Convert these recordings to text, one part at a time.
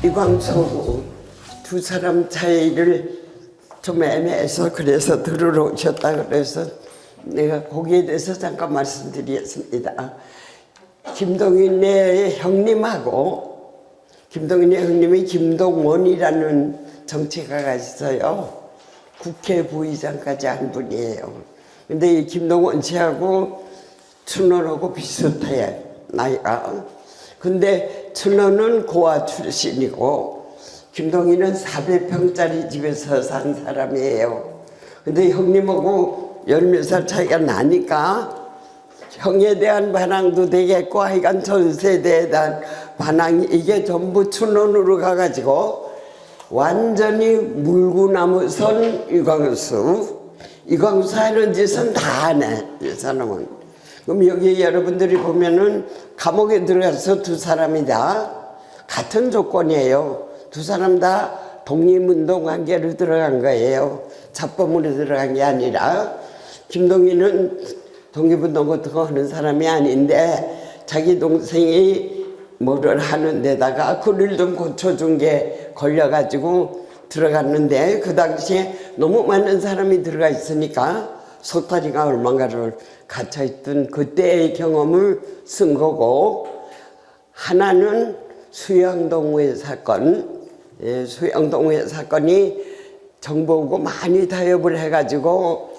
이광수 두 사람 차이를 좀 애매해서 그래서 들으러 오셨다 그래서 내가 거기에 대해서 잠깐 말씀드리겠습니다. 김동인의 형님하고 김동인의 형님이 김동원이라는 정치가가 있어요. 국회 부의장까지 한 분이에요. 근데 이 김동원 씨하고 춘원하고 비슷해 나이가. 근데 춘원은 고아 출신이고 김동인은 400평짜리 집에서 산 사람이에요. 근데 형님하고 10몇 살 차이가 나니까 형에 대한 반항도 되겠고 하여간 전 세대에 대한 반항이 이게 전부 춘원으로 가가지고 완전히 물구나무선 이광수 하는 짓은 다 하네 이 사람은. 그럼 여기 여러분들이 보면은 감옥에 들어가서 두 사람이 다 같은 조건이에요. 두 사람 다 독립운동 관계로 들어간 거예요. 자범으로 들어간 게 아니라. 김동인은 독립운동 같은 거 하는 사람이 아닌데 자기 동생이 뭐를 하는 데다가 글을 좀 고쳐준 게 걸려가지고 들어갔는데 그 당시에 너무 많은 사람이 들어가 있으니까 소탈이가 얼마가를 갇혀있던 그때의 경험을 쓴 거고, 하나는 수양동의 사건, 수양동의 사건이 정보고 많이 타협을 해가지고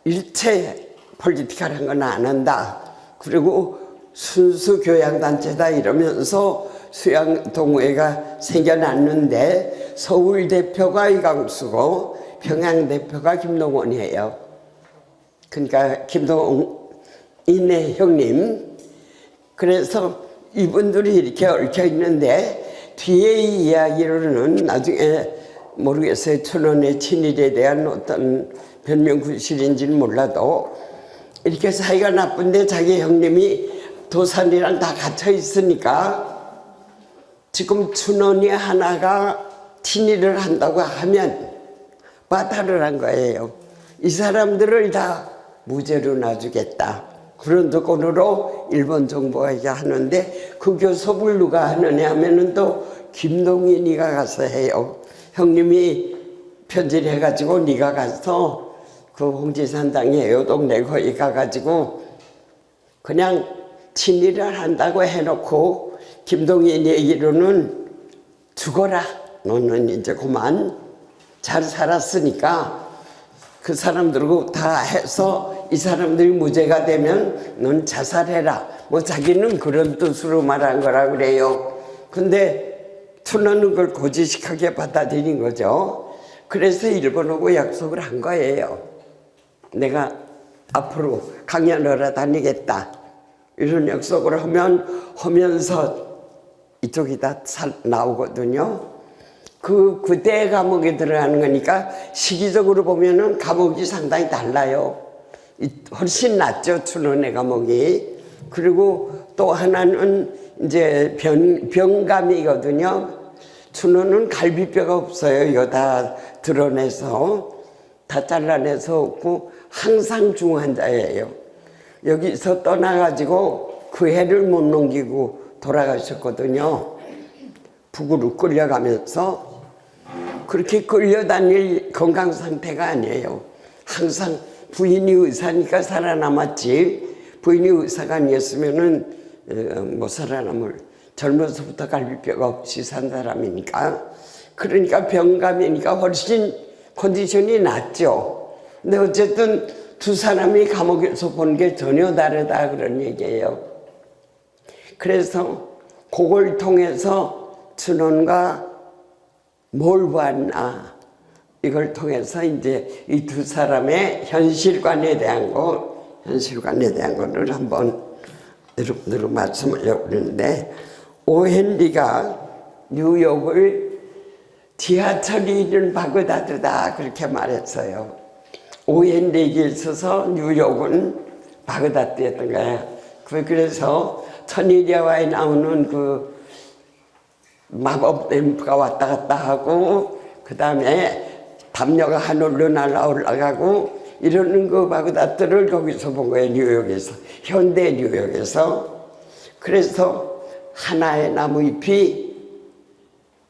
일체 폴리티컬한 건 안 한다. 그리고 순수 교양단체다 이러면서 수양동회가 생겨났는데 서울 대표가 이광수고 평양 대표가 김동원이에요. 그러니까 김동인의 형님. 그래서 이분들이 이렇게 얽혀 있는데 뒤에 이 이야기로는 나중에 모르겠어요. 춘원의 친일에 대한 어떤 변명구실인지는 몰라도 이렇게 사이가 나쁜데 자기 형님이 도산이랑 다 갇혀 있으니까 지금 춘원이 하나가 친일을 한다고 하면 빠타를 한 거예요. 이 사람들을 다 무죄로 놔주겠다. 그런 조건으로 일본 정부가 이렇게 하는데 그 교섭을 누가 하느냐 하면은 또 김동인이가 가서 해요. 형님이 편지를 해가지고 네가 가서 그 홍지산당에 요동네 거기 가가지고 그냥 친일을 한다고 해놓고 김동인 얘기로는 죽어라. 너는 이제 그만 잘 살았으니까 그 사람들하고 다 해서 이 사람들이 무죄가 되면 넌 자살해라. 뭐 자기는 그런 뜻으로 말한 거라 그래요. 근데 춘원은 그걸 고지식하게 받아들인 거죠. 그래서 일본하고 약속을 한 거예요. 내가 앞으로 강연하러 다니겠다. 이런 약속을 하면서 이쪽이 다 나오거든요. 그때 감옥에 들어가는 거니까 시기적으로 보면은 감옥이 상당히 달라요. 훨씬 낫죠, 춘원의 감옥이. 그리고 또 하나는 이제 병감이거든요. 춘원은 갈비뼈가 없어요. 이거 다 드러내서, 다 잘라내서 없고 항상 중환자예요. 여기서 떠나가지고 그 해를 못 넘기고 돌아가셨거든요. 북으로 끌려가면서. 그렇게 끌려다닐 건강 상태가 아니에요. 항상 부인이 의사니까 살아남았지, 부인이 의사가 아니었으면은 못 살아남을, 젊어서부터 갈비뼈가 없이 산 사람이니까. 그러니까 병감이니까 훨씬 컨디션이 낫죠. 근데 어쨌든 두 사람이 감옥에서 본 게 전혀 다르다 그런 얘기예요. 그래서 그걸 통해서 춘원과 뭘 봤나, 이걸 통해서 이제 이 두 사람의 현실관에 대한 거를 한번 여러분들 말씀하려고 그러는데, 오 헨리가 뉴욕을 지하철이 바그다드다 그렇게 말했어요. 오헨리기에 있어서 뉴욕은 바그다드였던 거야. 그래서 천일야화에 나오는 그 마법 램프가 왔다 갔다 하고 그 다음에 담요가 하늘로 날아 올라가고 이러는 그 바그다드를 거기서 본 거예요. 뉴욕에서. 현대 뉴욕에서. 그래서 하나의 나무잎이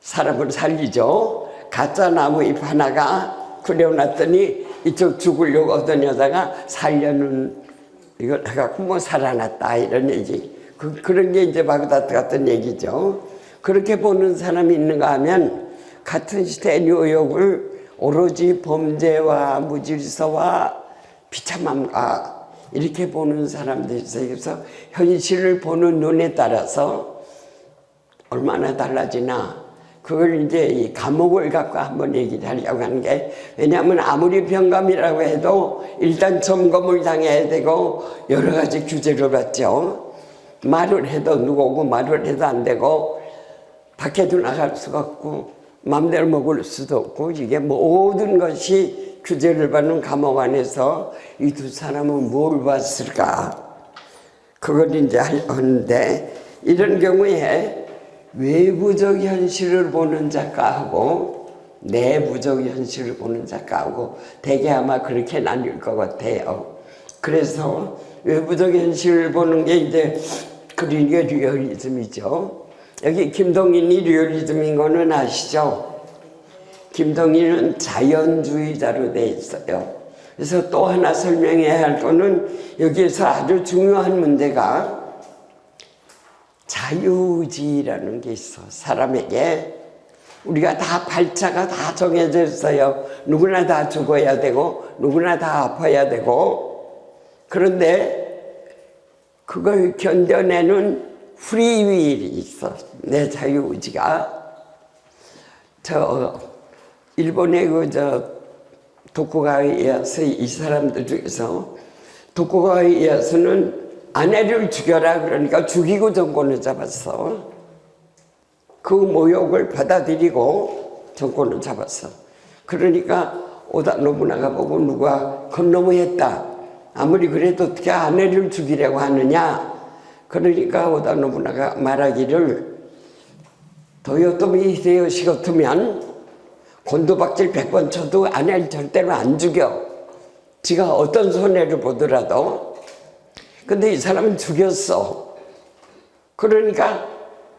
사람을 살리죠. 가짜 나무잎 하나가 그려놨더니 이쪽 죽으려고 어떤 여자가 살려는 이걸 해갖고 뭐 살아났다 이런 얘기. 그런 게 이제 바그다드 같은 얘기죠. 그렇게 보는 사람이 있는가 하면 같은 시대 뉴욕을 오로지 범죄와 무질서와 비참함과 이렇게 보는 사람들이 있어요. 그래서 현실을 보는 눈에 따라서 얼마나 달라지나 그걸 이제 이 감옥을 갖고 한번 얘기를 하려고 하는 게, 왜냐하면 아무리 병감이라고 해도 일단 점검을 당해야 되고 여러 가지 규제를 받죠. 말을 해도 누구고 말을 해도 안 되고 밖에도 나갈 수가 없고 마음대로 먹을 수도 없고 이게 모든 것이 규제를 받는 감옥 안에서 이 두 사람은 뭘 봤을까? 그걸 이제 하는데 이런 경우에 외부적 현실을 보는 작가하고 내부적 현실을 보는 작가하고 대개 아마 그렇게 나뉠 것 같아요. 그래서 외부적 현실을 보는 게 이제 그린 게 리얼리즘이죠. 여기 김동인이 리얼리즘인 거는 아시죠? 김동인은 자연주의자로 돼 있어요. 그래서 또 하나 설명해야 할 거는 여기에서 아주 중요한 문제가 자유의지라는 게 있어. 사람에게 우리가 다 발자가 다 정해져 있어요. 누구나 다 죽어야 되고 누구나 다 아파야 되고, 그런데 그걸 견뎌내는 프리윌이 있어. 내 자유의지가. 일본의 도쿠가와 이에야스 이 사람들 중에서 도쿠가와 이에야스는 아내를 죽여라 그러니까 죽이고 정권을 잡았어. 그 모욕을 받아들이고 정권을 잡았어. 그러니까 오다 노부나가 보고 누가 건너무했다. 아무리 그래도 어떻게 아내를 죽이려고 하느냐. 그러니까 오다 노부나가 말하기를 도요토미 히데요시 같으면 곤두박질 100번 쳐도 아내를 절대로 안 죽여. 지가 어떤 손해를 보더라도. 근데 이 사람은 죽였어. 그러니까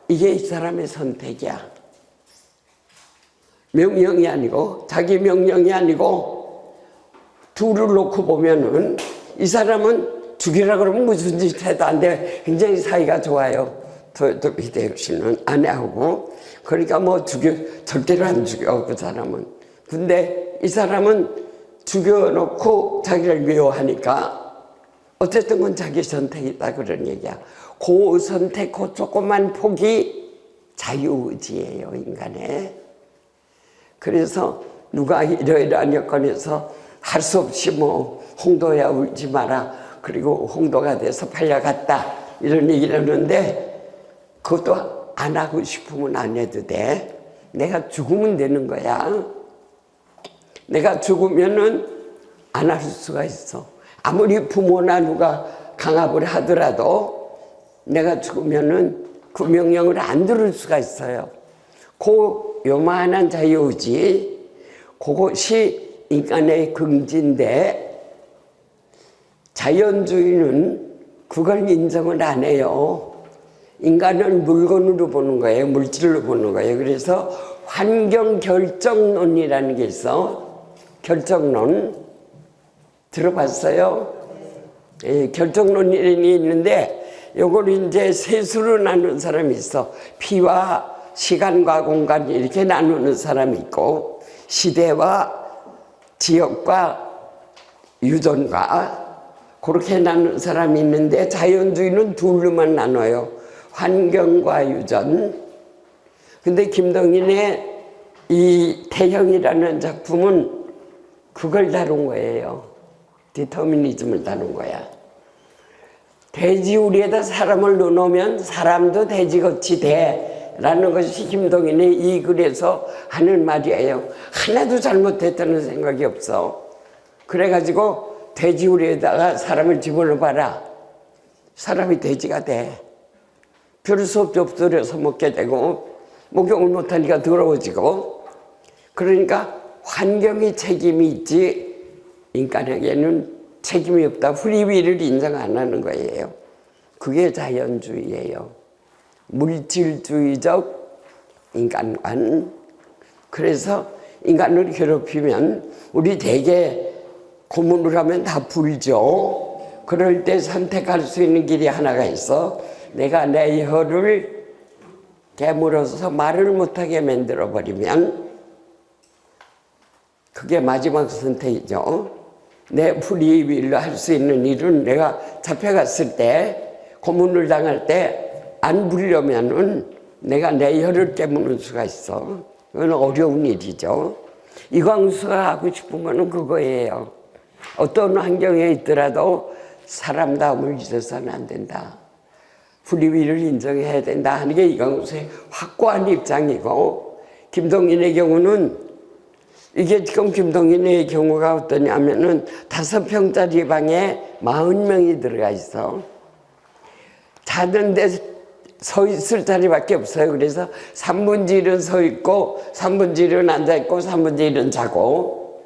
이게 이 사람의 선택이야. 명령이 아니고 자기 명령이 아니고 둘을 놓고 보면은 이 사람은 죽이라 그러면 무슨 짓 해도 안 돼. 굉장히 사이가 좋아요. 히데요시는 아내하고. 그러니까 뭐 절대로 안 죽여 그 사람은. 근데 이 사람은 죽여놓고 자기를 미워하니까 어쨌든 건 자기 선택이다 그런 얘기야. 그 선택, 그 조그만 폭이 자유의지예요, 인간의. 그래서 누가 이러이러한 여건에서 할 수 없이 뭐 홍도야 울지 마라. 그리고 홍도가 돼서 팔려갔다. 이런 얘기를 하는데 그것도 안 하고 싶으면 안 해도 돼. 내가 죽으면 되는 거야. 내가 죽으면은 안 할 수가 있어. 아무리 부모나 누가 강압을 하더라도 내가 죽으면은 그 명령을 안 들을 수가 있어요. 그 요만한 자유의지, 그것이 인간의 긍지인데 자연주의는 그걸 인정을 안 해요. 인간은 물건으로 보는 거예요. 물질로 보는 거예요. 그래서 환경 결정론이라는 게 있어. 결정론. 들어봤어요? 예, 결정론이 있는데 요걸 이제 셋으로 나누는 사람이 있어. 피와 시간과 공간 이렇게 나누는 사람이 있고, 시대와 지역과 유전과 그렇게 나누는 사람이 있는데 자연주의는 둘로만 나눠요. 환경과 유전. 근데 김동인의 이 태형이라는 작품은 그걸 다룬 거예요. 디터미니즘을 다룬 거야. 돼지우리에다 사람을 넣어놓으면 사람도 돼지같이 돼. 라는 것이 김동인이 이 글에서 하는 말이에요. 하나도 잘못했다는 생각이 없어. 그래가지고 돼지우리에다가 사람을 집어넣어봐라. 사람이 돼지가 돼. 별 수 없이 엎드려서 먹게 되고 목욕을 못하니까 더러워지고. 그러니까 환경이 책임이 있지 인간에게는 책임이 없다. 프리위를 인정 안 하는 거예요. 그게 자연주의예요. 물질주의적 인간관. 그래서 인간을 괴롭히면 우리 대개 고문을 하면 다 불죠. 그럴 때 선택할 수 있는 길이 하나가 있어. 내가 내 혀를 깨물어서 말을 못하게 만들어버리면 그게 마지막 선택이죠. 내 프리윌로 할 수 있는 일은 내가 잡혀갔을 때 고문을 당할 때 안 부르려면은 내가 내 혀를 깨무는 수가 있어. 그건 어려운 일이죠. 이광수가 하고 싶은 거는 그거예요. 어떤 환경에 있더라도 사람다움을 잊어서는 안 된다. 프리위를 인정해야 된다 하는 게 이광수의 확고한 입장이고, 김동인의 경우는 이게 지금 김동인의 경우가 어떠냐면은 5평짜리 방에 40명이 들어가 있어. 자는데 서 있을 자리밖에 없어요. 그래서 3분의 1은 서 있고 3분의 1은 앉아 있고 3분의 1은 자고.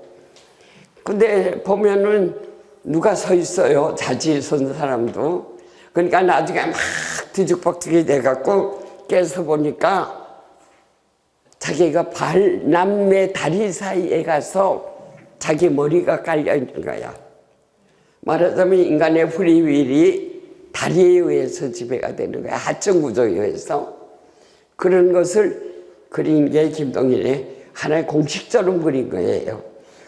근데 보면은 누가 서 있어요. 자지 선 사람도. 그러니까 나중에 막 뒤죽박죽이 돼갖고 깨서 보니까 자기가 남의 다리 사이에 가서 자기 머리가 깔려 있는 거야. 말하자면 인간의 프리윌이 다리에 의해서 지배가 되는 거야. 하청 구조에 의해서. 그런 것을 그린 게 김동인의 하나의 공식처럼 그린 거예요.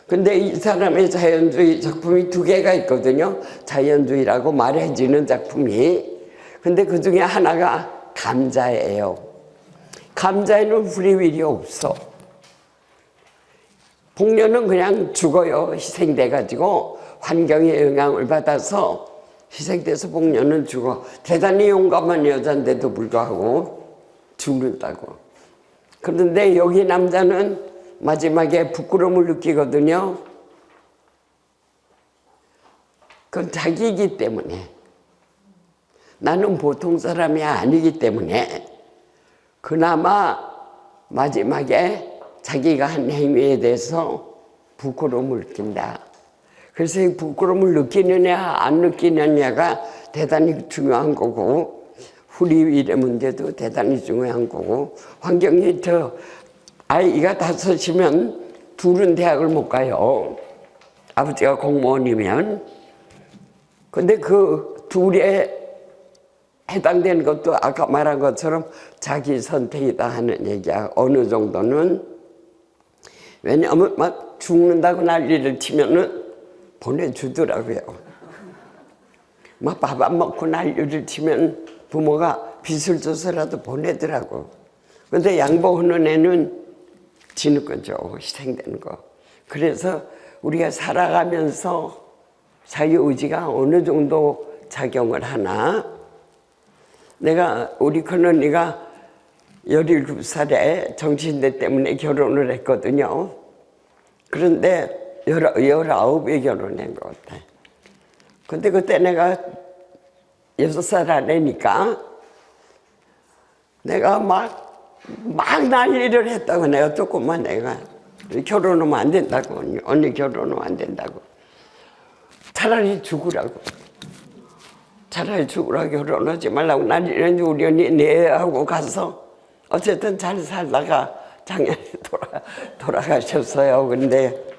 근데 이 사람의 자연주의 작품이 2개가 있거든요. 자연주의라고 말해지는 작품이. 근데 그 중에 하나가 감자예요. 감자에는 프리윌이 없어. 복녀는 그냥 죽어요. 희생돼가지고 환경의 영향을 받아서 희생돼서 복녀는 죽어. 대단히 용감한 여자인데도 불구하고 죽는다고. 그런데 여기 남자는 마지막에 부끄러움을 느끼거든요. 그건 자기이기 때문에. 나는 보통 사람이 아니기 때문에 그나마 마지막에 자기가 한 행위에 대해서 부끄러움을 느낀다. 그래서 이 부끄러움을 느끼느냐 안 느끼느냐가 대단히 중요한 거고, 프리윌의 문제도 대단히 중요한 거고, 환경이 아이가 5이면 둘은 대학을 못 가요. 아버지가 공무원이면. 근데 그 둘에 해당되는 것도 아까 말한 것처럼 자기 선택이다 하는 얘기야. 어느 정도는. 왜냐하면 막 죽는다고 난리를 치면은 보내주더라고요. 막 밥 안 먹고 난리를 치면 부모가 빚을 줘서라도 보내더라고. 근데 양보하는 애는 지는 거죠. 희생되는 거. 그래서 우리가 살아가면서 자유의지가 어느 정도 작용을 하나. 우리 큰언니가 17살에 정신대 때문에 결혼을 했거든요. 그런데 19에 결혼한 것 같아. 근데 그때 내가 6살 아래니까 내가 막 난리를 했다고. 내가 조금만 내가 결혼하면 안 된다고. 언니 결혼하면 안 된다고. 차라리 죽으라고. 차라리 죽으라고 결혼하지 말라고 난리를 우리 언니 내하고 가서 어쨌든 잘 살다가 작년에 돌아가셨어요. 근데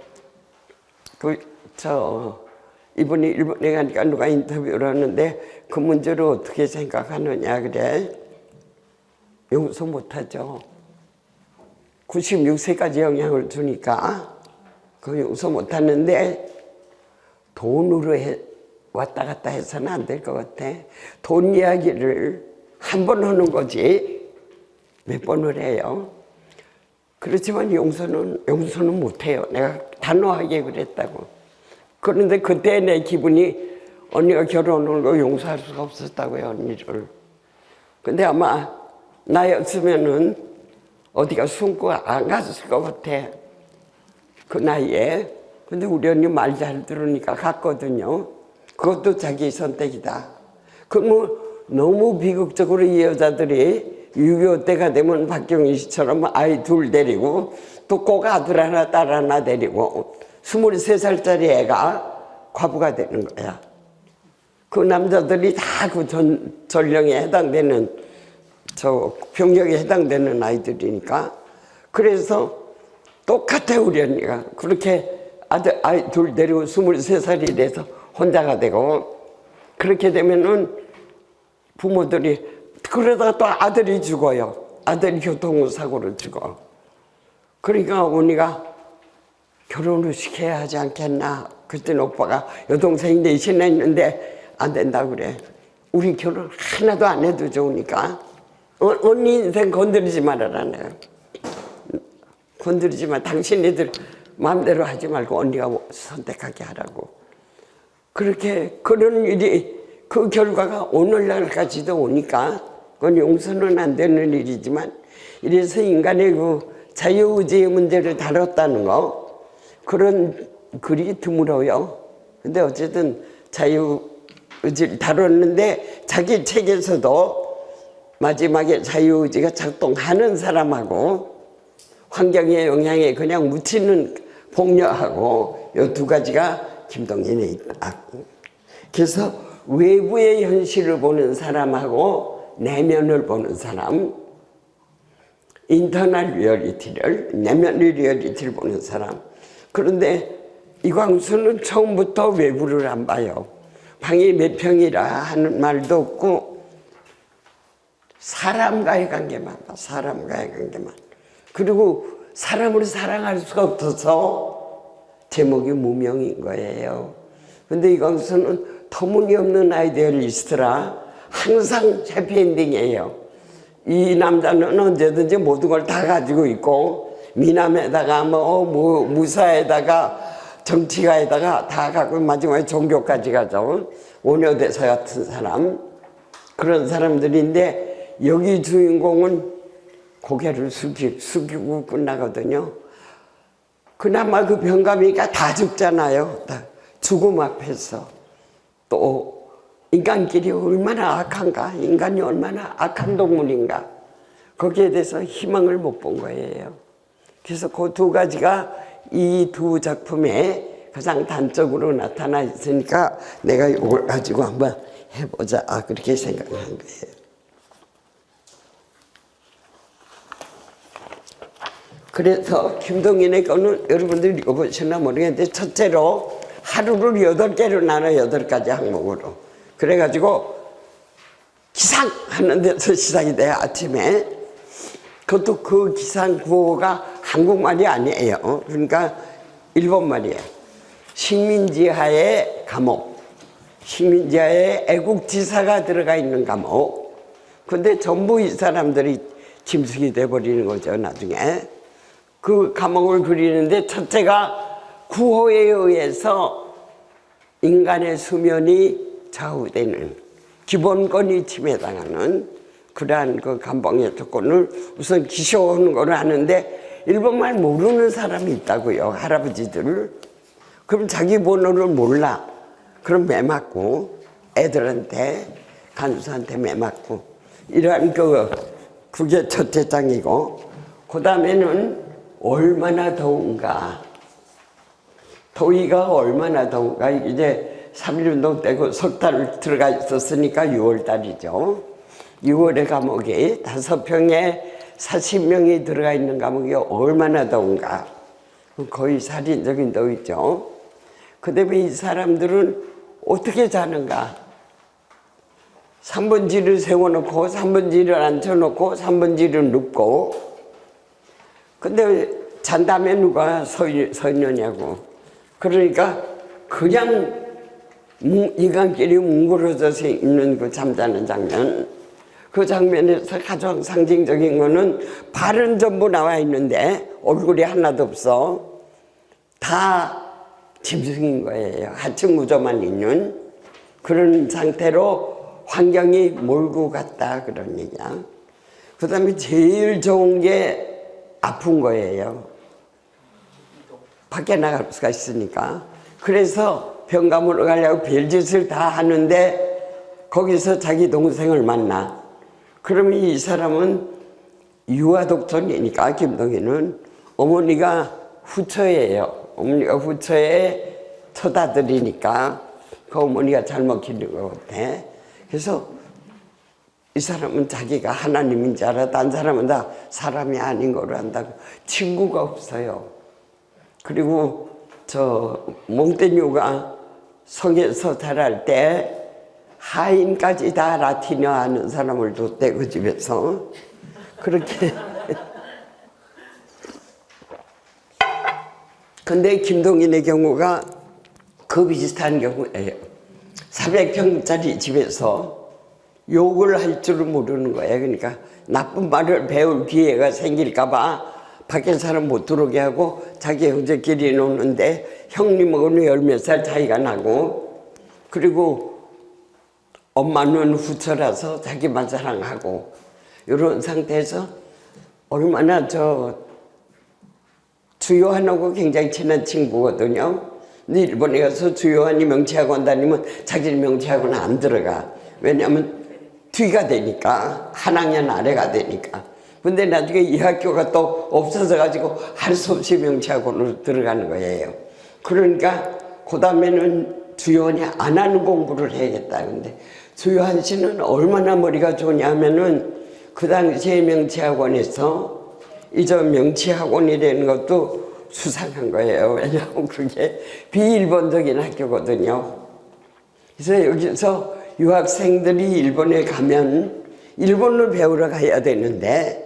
이분이 일본에 가니까 누가 인터뷰를 하는데 그 문제를 어떻게 생각하느냐 그래. 용서 못하죠. 96세까지 영향을 주니까 그 용서 못하는데 돈으로 왔다 갔다 해서는 안 될 것 같아. 돈 이야기를 한 번 하는 거지 몇 번을 해요. 그렇지만 용서는 못해요. 내가 단호하게 그랬다고. 그런데 그때 내 기분이 언니가 결혼한 거 용서할 수가 없었다고요, 언니를. 근데 아마 나였으면은 어디가 숨고 안 갔을 것 같아. 그 나이에. 근데 우리 언니 말 잘 들으니까 갔거든요. 그것도 자기 선택이다. 그럼 너무 비극적으로 이 여자들이 6.25 때가 되면 박경희 씨처럼 아이 둘 데리고 또 꼭 아들 하나 딸 하나 데리고 23살짜리 애가 과부가 되는 거야. 그 남자들이 다 그 전령에 해당되는 병력에 해당되는 아이들이니까. 그래서 똑같아 우리 언니가. 그렇게 아이 둘 데리고 23살이 돼서 혼자가 되고, 그렇게 되면은 부모들이, 그러다가 또 아들이 죽어요. 아들이 교통사고로 죽어. 그러니까 언니가 결혼을 시켜야 하지 않겠나. 그때는 오빠가 여동생이 넷이나 있는데 안 된다 그래. 우리 결혼 하나도 안 해도 좋으니까 언니 인생 건드리지 말아라. 내가 건드리지 마. 당신네들 마음대로 하지 말고 언니가 선택하게 하라고. 그렇게 그런 일이, 그 결과가 오늘날까지도 오니까 그건 용서는 안 되는 일이지만, 이래서 인간의 그 자유의지의 문제를 다뤘다는 거, 그런 글이 드물어요. 근데 어쨌든 자유의지를 다뤘는데 자기 책에서도 마지막에 자유의지가 작동하는 사람하고 환경의 영향에 그냥 묻히는 폭력하고 이 두 가지가 김동인에 있다. 그래서 외부의 현실을 보는 사람하고 내면을 보는 사람, 인터널 리얼리티를, 내면의 리얼리티를 보는 사람. 그런데 이광수는 처음부터 외부를 안 봐요. 방이 몇 평이라 하는 말도 없고 사람과의 관계만 봐. 사람과의 관계만. 그리고 사람을 사랑할 수가 없어서 제목이 무명인 거예요. 근데 이광수는 터무니없는 아이디어리스트라 항상 해피엔딩이에요. 이 남자는 언제든지 모든 걸 다 가지고 있고, 미남에다가 무사에다가 정치가에다가 다 갖고 마지막에 종교까지 가죠. 오녀대사 같은 사람, 그런 사람들인데 여기 주인공은 고개를 숙이고 끝나거든요. 그나마 그 병감이가 다 죽잖아요. 다 죽음 앞에서. 또 인간끼리 얼마나 악한가, 인간이 얼마나 악한 동물인가, 거기에 대해서 희망을 못 본 거예요. 그래서 그 두 가지가 이 두 작품에 가장 단적으로 나타나 있으니까 내가 이걸 가지고 한번 해보자, 그렇게 생각을 한 거예요. 그래서 김동인의 거는 여러분들이 읽어보시나 모르겠는데, 첫째로 하루를 8개로 나눠 8가지 항목으로. 그래가지고 기상 하는 데서 시작이 돼요, 아침에. 그것도 그 기상 구호가 한국말이 아니에요. 그러니까 일본말이에요. 식민지하의 감옥, 식민지하에 애국지사가 들어가 있는 감옥. 근데 전부 이 사람들이 짐승이 돼버리는 거죠, 나중에. 그 감옥을 그리는데 첫째가 구호에 의해서 인간의 수면이 좌우되는, 기본권이 침해당하는 그러한 그 감방의 조건을 우선 기쇼하는 걸 하는데, 일본말 모르는 사람이 있다고요, 할아버지들. 그럼 자기 번호를 몰라. 그럼 매 맞고, 애들한테, 간수한테 매 맞고, 이러한 그게 첫째 장이고, 그 다음에는 얼마나 더운가. 더위가 얼마나 더운가. 이제 3.1운동 때고 석 달 들어가 있었으니까 6월달이죠. 6월의 감옥에 5평에 40명이 들어가 있는 감옥이 얼마나 더운가. 거의 살인적인 더위죠. 그 다음에 이 사람들은 어떻게 자는가. 3번지를 세워놓고 3번지를 앉혀놓고 3번지를 눕고. 근데 잔다음에 누가 서 있느냐고. 그러니까 그냥 인간끼리 뭉그러져서 있는 그 잠자는 장면, 그 장면에서 가장 상징적인 거는 발은 전부 나와 있는데 얼굴이 하나도 없어. 다 짐승인 거예요. 하층 구조만 있는 그런 상태로 환경이 몰고 갔다, 그런 얘기야. 그 다음에 제일 좋은 게 아픈 거예요. 밖에 나갈 수가 있으니까. 그래서 병감으로 가려고 별짓을 다 하는데 거기서 자기 동생을 만나. 그러면 이 사람은 유아독존이니까 김동희는 어머니가 후처예요. 어머니가 후처의 처다들이니까 그 어머니가 잘못 기른 것 같아. 그래서 이 사람은 자기가 하나님인 줄 알아. 딴 사람은 다 사람이 아닌 거로 한다고. 친구가 없어요. 그리고 저 몽테뉴가 성에서 자랄 때 하인까지 다 라틴어 하는 사람을 뒀대, 그 집에서. 그렇게. 근데 김동인의 경우가 그 비슷한 경우예요. 400평짜리 집에서 욕을 할 줄은 모르는 거예요. 그러니까 나쁜 말을 배울 기회가 생길까봐 밖에 사람 못 들어오게 하고 자기 형제끼리 노는데 형님하고는 10몇 살 차이가 나고, 그리고 엄마는 후처라서 자기만 사랑하고, 이런 상태에서 얼마나 주요한하고 굉장히 친한 친구거든요. 근데 일본에 가서 주요한이 명치학원 다니면 자기는 명치학원 안 들어가. 왜냐하면 뒤가 되니까, 한 학년 아래가 되니까. 근데 나중에 이 학교가 또 없어져 가지고 할 수 없이 명치학원으로 들어가는 거예요. 그러니까 그 다음에는 주요한이 안 하는 공부를 해야겠다. 근데 주요한 씨는 얼마나 머리가 좋냐면은 그 당시에 명치학원에서 이저 명치학원이라는 것도 수상한 거예요. 왜냐하면 그게 비일본적인 학교거든요. 그래서 여기서 유학생들이 일본에 가면 일본을 배우러 가야 되는데,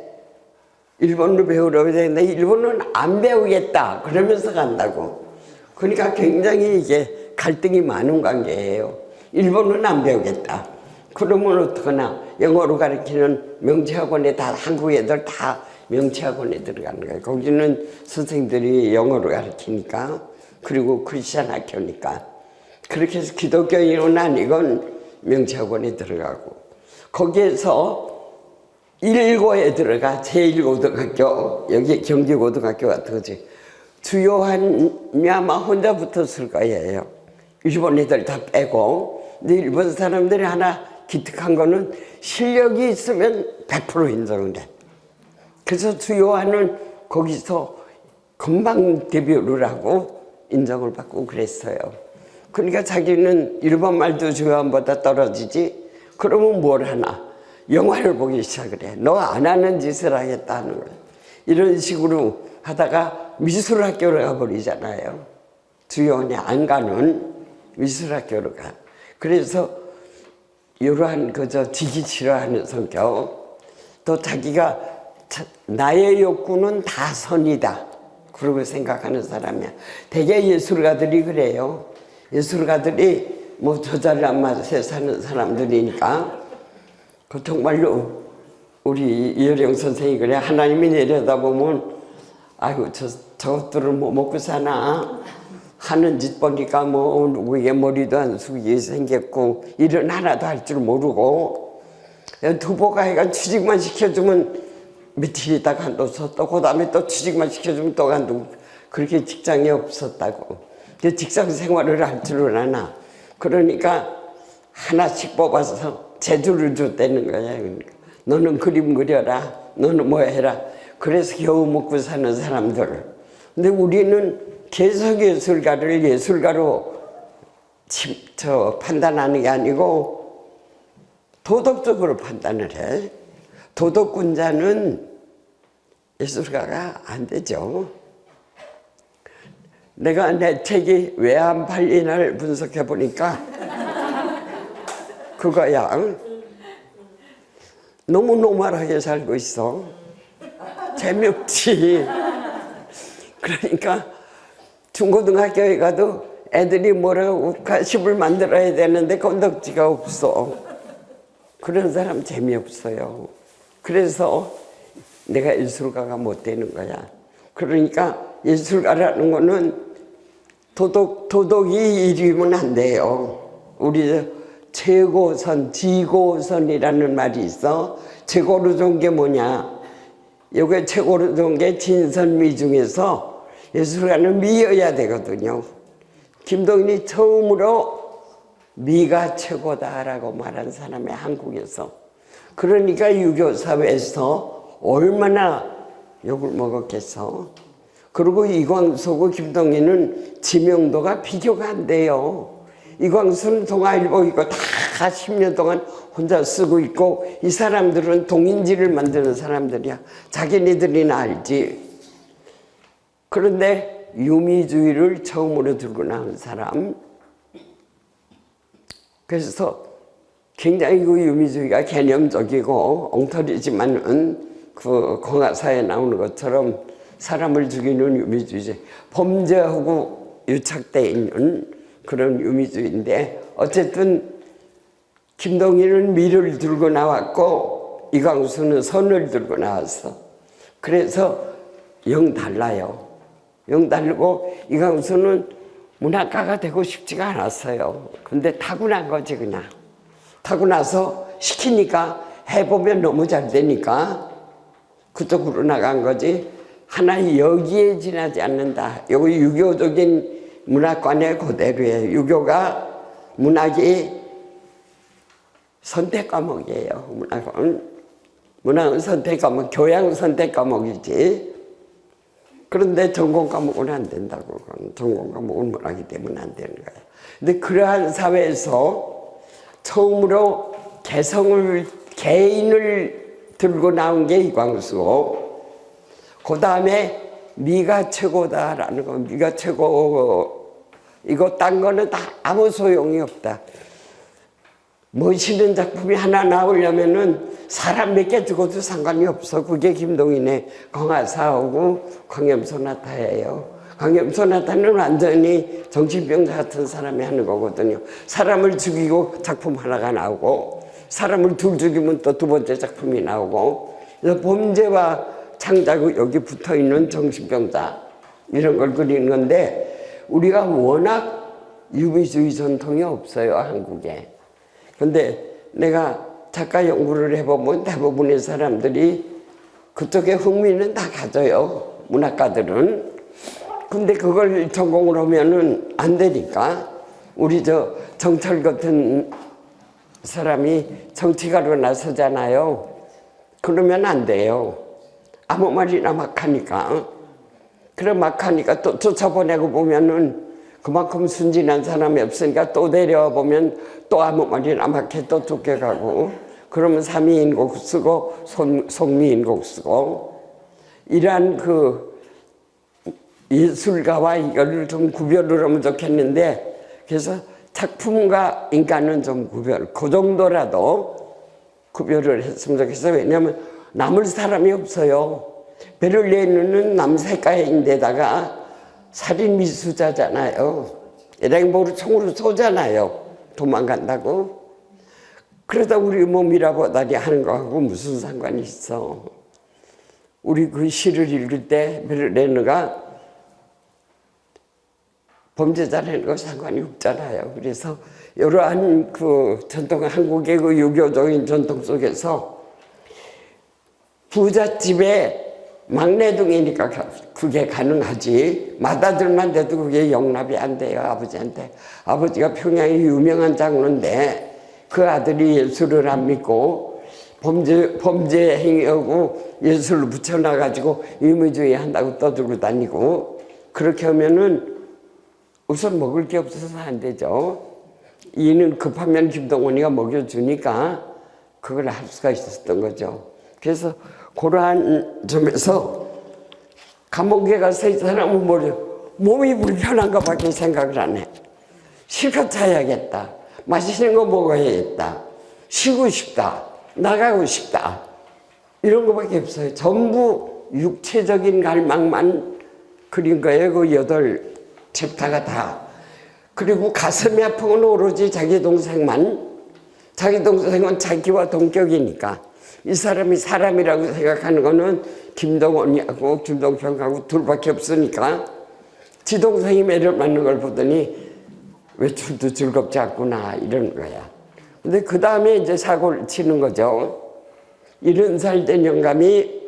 일본은 안 배우겠다 그러면서 간다고. 그러니까 굉장히 이게 갈등이 많은 관계예요. 일본은 안 배우겠다. 그러면 어떡하나, 영어로 가르치는 명치학원에 다, 한국 애들 다 명치학원에 들어가는 거예요. 거기는 선생님들이 영어로 가르치니까, 그리고 크리스찬 학교니까. 그렇게 해서 기독교인은 아니건 명치학원에 들어가고, 거기에서 1고에 들어가. 제1고등학교, 여기 경기고등학교 같은 거지. 주요한이 아마 혼자 붙었을 거예요. 일본 애들 다 빼고. 근데 일본 사람들이 하나 기특한 거는 실력이 있으면 100% 인정을 해. 그래서 주요한은 거기서 금방 데뷔를 하고 인정을 받고 그랬어요. 그러니까 자기는 일본말도 주요한보다 떨어지지. 그러면 뭘 하나? 영화를 보기 시작을 해. 너 안 하는 짓을 하겠다는 거야. 이런 식으로 하다가 미술학교로 가버리잖아요. 주요한이 안 가는 미술학교로 가. 그래서 이러한 그저 지기 싫어하는 성격, 또 자기가 나의 욕구는 다 선이다 그러고 생각하는 사람이야. 대개 예술가들이 그래요. 예술가들이 뭐 저잘난 맛에 사는 사람들이니까. 그 정말로 우리 이효령 선생이 그래. 하나님이 내려다보면 아이고 저것들을 뭐 먹고 사나 하는 짓 보니까 뭐 누구에게 머리도 안 숙이게 생겼고 일은 하나도 할 줄 모르고, 두보가 해가 취직만 시켜주면 며칠 있다가 간둬서 또 그 다음에 또 취직만 시켜주면 또 간두고, 그렇게 직장이 없었다고. 직장 생활을 할 줄은 아나. 그러니까 하나씩 뽑아서 재주를 줬다는 거야. 그러니까 너는 그림 그려라, 너는 뭐 해라. 그래서 겨우 먹고 사는 사람들. 근데 우리는 계속 예술가를 예술가로 판단하는 게 아니고 도덕적으로 판단을 해. 도덕군자는 예술가가 안 되죠. 내가 내 책이 왜 안 팔리나를 분석해 보니까 그거야. 너무 노멀하게 살고 있어. 재미없지. 그러니까 중고등학교에 가도 애들이 뭐라고 가십을 만들어야 되는데 건덕지가 없어. 그런 사람 재미없어요. 그래서 내가 예술가가 못 되는 거야. 그러니까 예술가라는 거는 도덕이 이루면 안 돼요. 우리 최고선, 지고선이라는 말이 있어. 최고로 좋은 게 뭐냐? 요게 최고로 좋은 게 진선미 중에서 예술가는 미여야 되거든요. 김동인이 처음으로 미가 최고다라고 말한 사람이 한국에서. 그러니까 유교 사회에서 얼마나 욕을 먹었겠어. 그리고 이광수하고 김동인은 지명도가 비교가 안 돼요. 이광수는 동아일보 이거 다 10년 동안 혼자 쓰고 있고, 이 사람들은 동인지를 만드는 사람들이야. 자기네들이나 알지. 그런데 유미주의를 처음으로 들고 나온 사람. 그래서 굉장히 그 유미주의가 개념적이고 엉터리지만은 그 공화사에 나오는 것처럼 사람을 죽이는 유미주의지. 범죄하고 유착되어 있는 그런 유미주의인데, 어쨌든 김동인은 미를 들고 나왔고 이광수는 선을 들고 나왔어. 그래서 영 달라요. 영 다르고 이광수는 문학가가 되고 싶지가 않았어요. 근데 타고난 거지 그냥. 타고나서 시키니까 해보면 너무 잘 되니까 그쪽으로 나간 거지. 하나 여기에 지나지 않는다. 여기 유교적인 문학관의 그대로예요. 유교가 문학이 선택 과목이에요. 문학은 선택 과목, 교양 선택 과목이지. 그런데 전공 과목은 안 된다고. 전공 과목은 문학이기 때문에 안 되는 거예요. 근데 그러한 사회에서 처음으로 개인을 들고 나온 게 이광수고, 그 다음에 미가 최고다라는 거. 미가 최고. 이거 딴 거는 다 아무 소용이 없다. 멋있는 작품이 하나 나오려면은 사람 몇 개 죽어도 상관이 없어. 그게 김동인의 광화사하고 광염소나타예요. 광염소나타는 완전히 정신병자 같은 사람이 하는 거거든요. 사람을 죽이고 작품 하나가 나오고, 사람을 둘 죽이면 또 두 번째 작품이 나오고, 그래서 범죄와 창자고 여기 붙어있는 정신병자 이런 걸 그리는 건데, 우리가 워낙 유미주의 전통이 없어요, 한국에. 근데 내가 작가 연구를 해보면 대부분의 사람들이 그쪽에 흥미는 다 가져요, 문학가들은. 근데 그걸 전공을 하면은 안 되니까, 우리 저 정철 같은 사람이 정치가로 나서잖아요. 그러면 안 돼요. 아무 말이나 막 하니까. 그래 막 하니까 또 쫓아보내고 보면은 그만큼 순진한 사람이 없으니까 또 데려보면 또 아무 말이나 막 해 또 쫓겨가고, 그러면 삼위인곡 쓰고 송미인곡 쓰고. 이러한 그 예술가와 이거를 좀 구별을 하면 좋겠는데, 그래서 작품과 인간은 좀 그 정도라도 구별을 했으면 좋겠어요. 왜냐하면 남을 사람이 없어요. 베를린은 남색가인데다가 살인 미수자잖아요. 에랭보를 총으로 쏘잖아요. 도망간다고. 그러다 우리 뭐 미라보다리 하는 거하고 무슨 상관이 있어. 우리 그 시를 읽을 때 베를린가 범죄자라는 거 상관이 없잖아요. 그래서 이러한 그 전통, 한국의 그 유교적인 전통 속에서 부잣집에 막내둥이니까 그게 가능하지. 맏아들만 돼도 그게 용납이 안 돼요, 아버지한테. 아버지가 평양의 유명한 장로인데 그 아들이 예술을 안 믿고 범죄 행위하고 예술을 붙여놔가지고 유미주의 한다고 떠들고 다니고, 그렇게 하면은 우선 먹을 게 없어서 안 되죠. 이는 급하면 김동원이가 먹여주니까 그걸 할 수가 있었던 거죠. 그래서 그러한 점에서 감옥에 가서 이 사람은 몸이 불편한가 밖에 생각을 안 해. 실컷 자야겠다. 맛있는 거 먹어야겠다. 쉬고 싶다. 나가고 싶다. 이런 거밖에 없어요. 전부 육체적인 갈망만 그린 거예요. 그 8챕터가 다. 그리고 가슴이 아픈 건 오로지 자기 동생만. 자기 동생은 자기와 동격이니까. 이 사람이 사람이라고 생각하는 거는 김동원이하고 김동평하고 둘밖에 없으니까 지 동생이 매를 맞는 걸 보더니 외출도 즐겁지 않구나 이러는 거야. 근데 그 다음에 이제 사고를 치는 거죠. 70살 된 영감이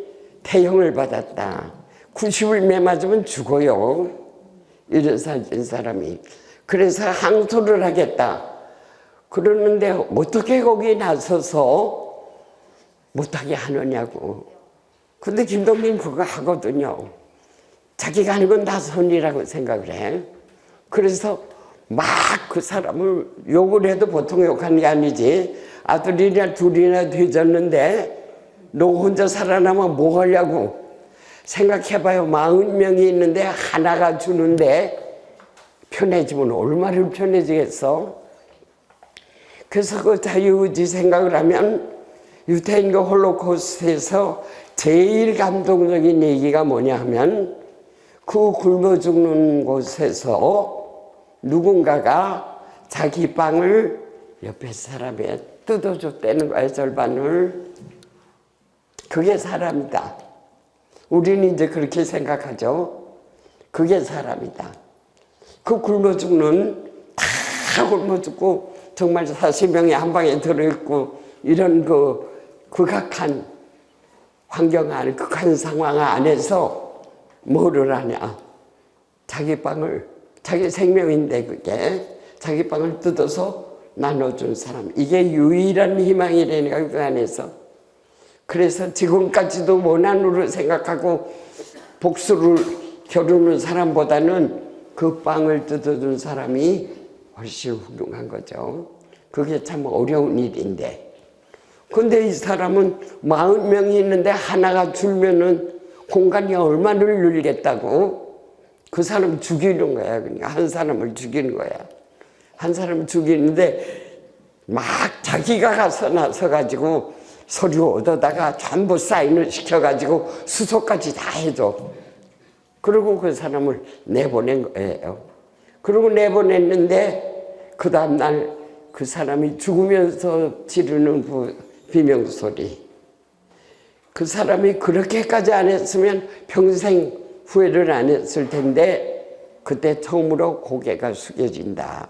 태형을 받았다. 90을 매맞으면 죽어요. 70살 된 사람이. 그래서 항소를 하겠다. 그러는데 어떻게 거기에 나서서 못하게 하느냐고. 근데 김동민 그거 하거든요. 자기가 하는 건 다 선이라고 생각을 해. 그래서 막 그 사람을 욕을 해도 보통 욕하는 게 아니지. 아들이나 둘이나 되졌는데 너 혼자 살아남으면 뭐 하려고. 생각해봐요. 40명이 있는데 하나가 주는데 편해지면 얼마나 편해지겠어. 그래서 그 자유의지 생각을 하면 유태인과 홀로코스트에서 제일 감동적인 얘기가 뭐냐 하면 그 굶어 죽는 곳에서 누군가가 자기 빵을 옆에 사람에 뜯어줬다는 거야, 절반을. 그게 사람이다. 우리는 이제 그렇게 생각하죠. 그게 사람이다. 그 굶어 죽는, 다 굶어 죽고 정말 40명이 한 방에 들어있고 이런 그 극악한 환경 안에, 극한 상황 안에서 뭐를 하냐. 자기 빵을, 자기 생명인데 그게 자기 빵을 뜯어서 나눠준 사람. 이게 유일한 희망이라니까 그 안에서. 그래서 지금까지도 원한으로 생각하고 복수를 겨루는 사람보다는 그 빵을 뜯어준 사람이 훨씬 훌륭한 거죠. 그게 참 어려운 일인데. 근데 이 사람은 40명이 있는데 하나가 줄면은 공간이 얼마나 늘겠다고. 그 사람 죽이는 거야. 그러니까 한 사람을 죽이는 거야. 한 사람을 죽이는데 막 자기가 가서 나서가지고 서류 얻어다가 전부 사인을 시켜가지고 수소까지 다 해줘. 그리고 그 사람을 내보낸 거예요. 그리고 내보냈는데 그 다음날 그 사람이 죽으면서 지르는 그 비명소리. 그 사람이 그렇게까지 안 했으면 평생 후회를 안 했을 텐데 그때 처음으로 고개가 숙여진다.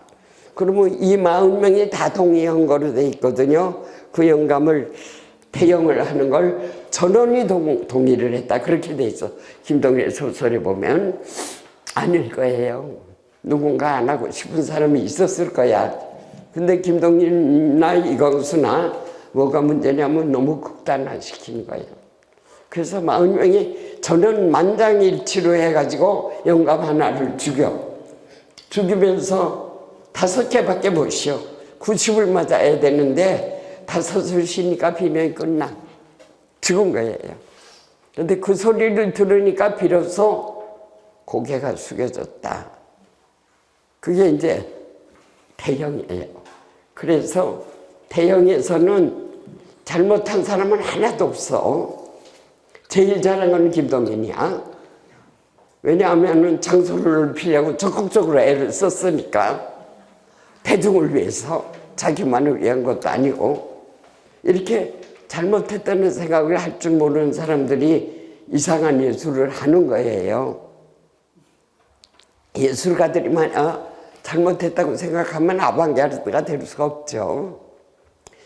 그러면 이 40명이 다 동의한 거로 돼 있거든요. 그 영감을 태형을 하는 걸 전원이 동의를 했다. 그렇게 돼 있어. 김동일 소설에 보면 아닐 거예요. 누군가 안 하고 싶은 사람이 있었을 거야. 근데 김동일이나 이광수나 뭐가 문제냐면 너무 극단화시키는 거예요. 그래서 40명이 전원 만장일치로 해가지고 영감 하나를 죽이면서 5개밖에 못 쉬어. 90을 맞아야 되는데 5을 쉬니까 비명이 끝나. 죽은 거예요. 그런데 그 소리를 들으니까 비로소 고개가 숙여졌다. 그게 이제 태형이에요. 그래서 태형에서는 잘못한 사람은 하나도 없어. 제일 잘한 건 김동인이야. 왜냐하면 장소를 넓히려고 적극적으로 애를 썼으니까. 대중을 위해서, 자기만을 위한 것도 아니고. 이렇게 잘못했다는 생각을 할 줄 모르는 사람들이 이상한 예술을 하는 거예요. 예술가들이만 잘못했다고 생각하면 아방가르드가 될 수가 없죠.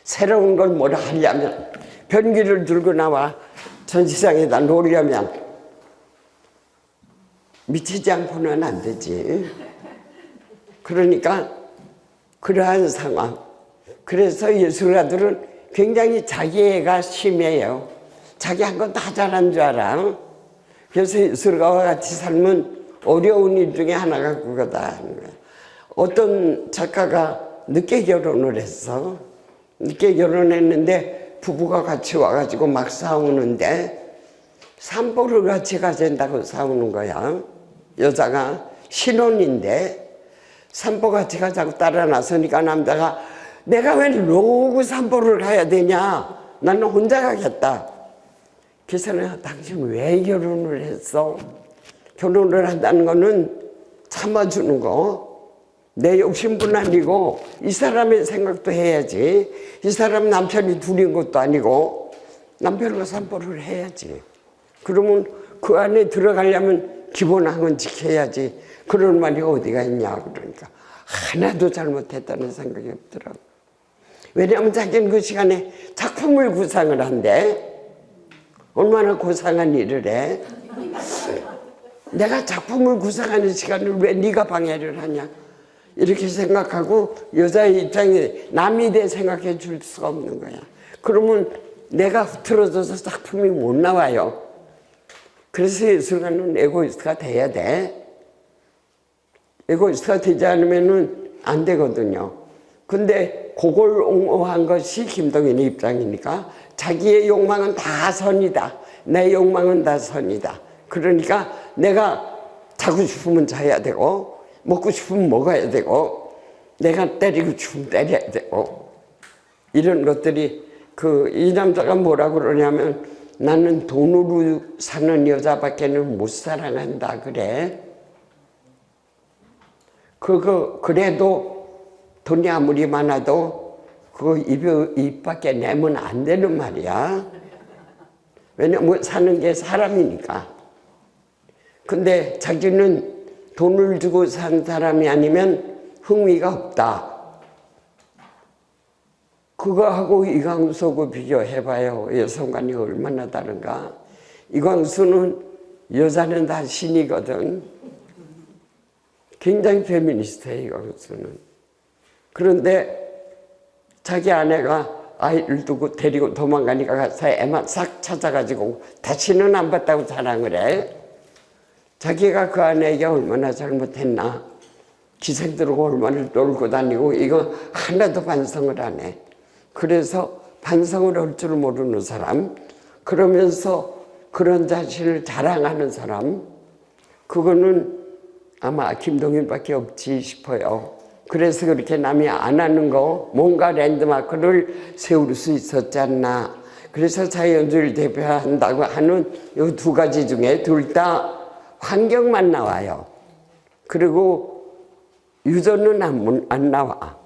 새로운 걸 뭐라 하려면, 변기를 들고 나와 전시장에다 놓으려면 미치지 않고는 안 되지. 그러니까 그러한 상황. 그래서 예술가들은 굉장히 자기애가 심해요. 자기 한 건 다 잘한 줄 알아. 그래서 예술가와 같이 살면 어려운 일 중에 하나가 그거다. 어떤 작가가 늦게 결혼을 했어. 늦게 결혼했는데 부부가 같이 와가지고 막 싸우는데 산보를 같이 가진다고 싸우는 거야. 여자가 신혼인데 산보 같이 가자고 따라 나서니까 남자가 내가 왜 너하고 산보를 가야 되냐. 나는 혼자 가겠다. 그래서 내가 당신 왜 결혼을 했어? 결혼을 한다는 거는 참아주는 거. 내 욕심뿐 아니고 이 사람의 생각도 해야지. 이 사람 남편이 둘인 것도 아니고 남편과 산보를 해야지. 그러면 그 안에 들어가려면 기본항은 지켜야지. 그런 말이 어디가 있냐. 그러니까 하나도 잘못했다는 생각이 없더라고. 왜냐하면 자기는 그 시간에 작품을 구상을 한대. 얼마나 고상한 일을 해. 내가 작품을 구상하는 시간을 왜 네가 방해를 하냐. 이렇게 생각하고 여자의 입장에 남이 대 생각해 줄 수가 없는 거야. 그러면 내가 흐트러져서 작품이 못 나와요. 그래서 예술가는 에고이스트가 돼야 돼. 에고이스트가 되지 않으면 안 되거든요. 근데 그걸 옹호한 것이 김동인의 입장이니까 자기의 욕망은 다 선이다. 내 욕망은 다 선이다. 그러니까 내가 자고 싶으면 자야 되고 먹고 싶으면 먹어야 되고 내가 때리고 싶으면 때려야 되고 이런 것들이 이 남자가 뭐라고 그러냐면 나는 돈으로 사는 여자밖에는 못 사랑한다 그래. 그래도 돈이 아무리 많아도 그거 입 밖에 내면 안 되는 말이야. 왜냐면 사는 게 사람이니까. 근데 자기는 돈을 주고 산 사람이 아니면 흥미가 없다. 그거하고 이광수하고 비교해봐요. 여성관이 얼마나 다른가. 이광수는 여자는 다 신이거든. 굉장히 페미니스트예요, 이광수는. 그런데 자기 아내가 아이를 두고 데리고 도망가니까 가서 애만 싹 찾아가지고 다시는 안 봤다고 자랑을 해. 자기가 그 아내에게 얼마나 잘못했나. 기생들하고 얼마나 놀고 다니고 이거 하나도 반성을 안 해. 그래서 반성을 할 줄 모르는 사람, 그러면서 그런 자신을 자랑하는 사람, 그거는 아마 김동인밖에 없지 싶어요. 그래서 그렇게 남이 안 하는 거 뭔가 랜드마크를 세울 수 있었지 않나. 그래서 자연주의를 대표한다고 하는 이 두 가지 중에 둘 다 환경만 나와요. 그리고 유전은 안 나와.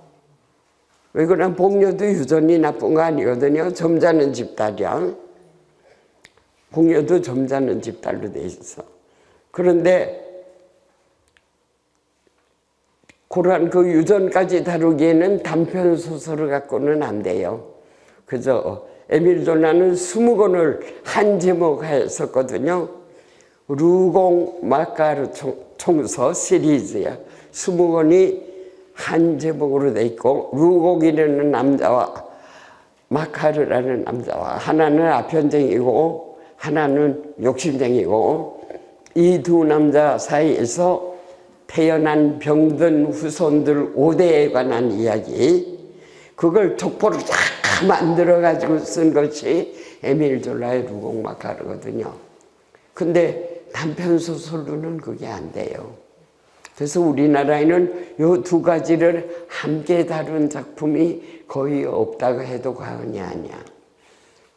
왜 그러냐, 복녀도 유전이 나쁜 거 아니거든요. 점잖은 집딸이야. 복녀도 점잖은 집딸로 돼 있어. 그런데 그러한 그 유전까지 다루기에는 단편 소설을 갖고는 안 돼요. 그저 에밀 졸라는 20권을 한 제목에 썼거든요. 루공 마카르 총서 시리즈야. 20권이 한 제목으로 돼 있고, 루공이라는 남자와 마카르라는 남자와 하나는 아편쟁이고 하나는 욕심쟁이고 이 두 남자 사이에서 태어난 병든 후손들 5대에 관한 이야기, 그걸 족보로 쫙 만들어가지고 쓴 것이 에밀 졸라의 루공 마카르거든요. 근데 단편소설로는 그게 안 돼요. 그래서 우리나라에는 이 두 가지를 함께 다룬 작품이 거의 없다고 해도 과언이 아니야.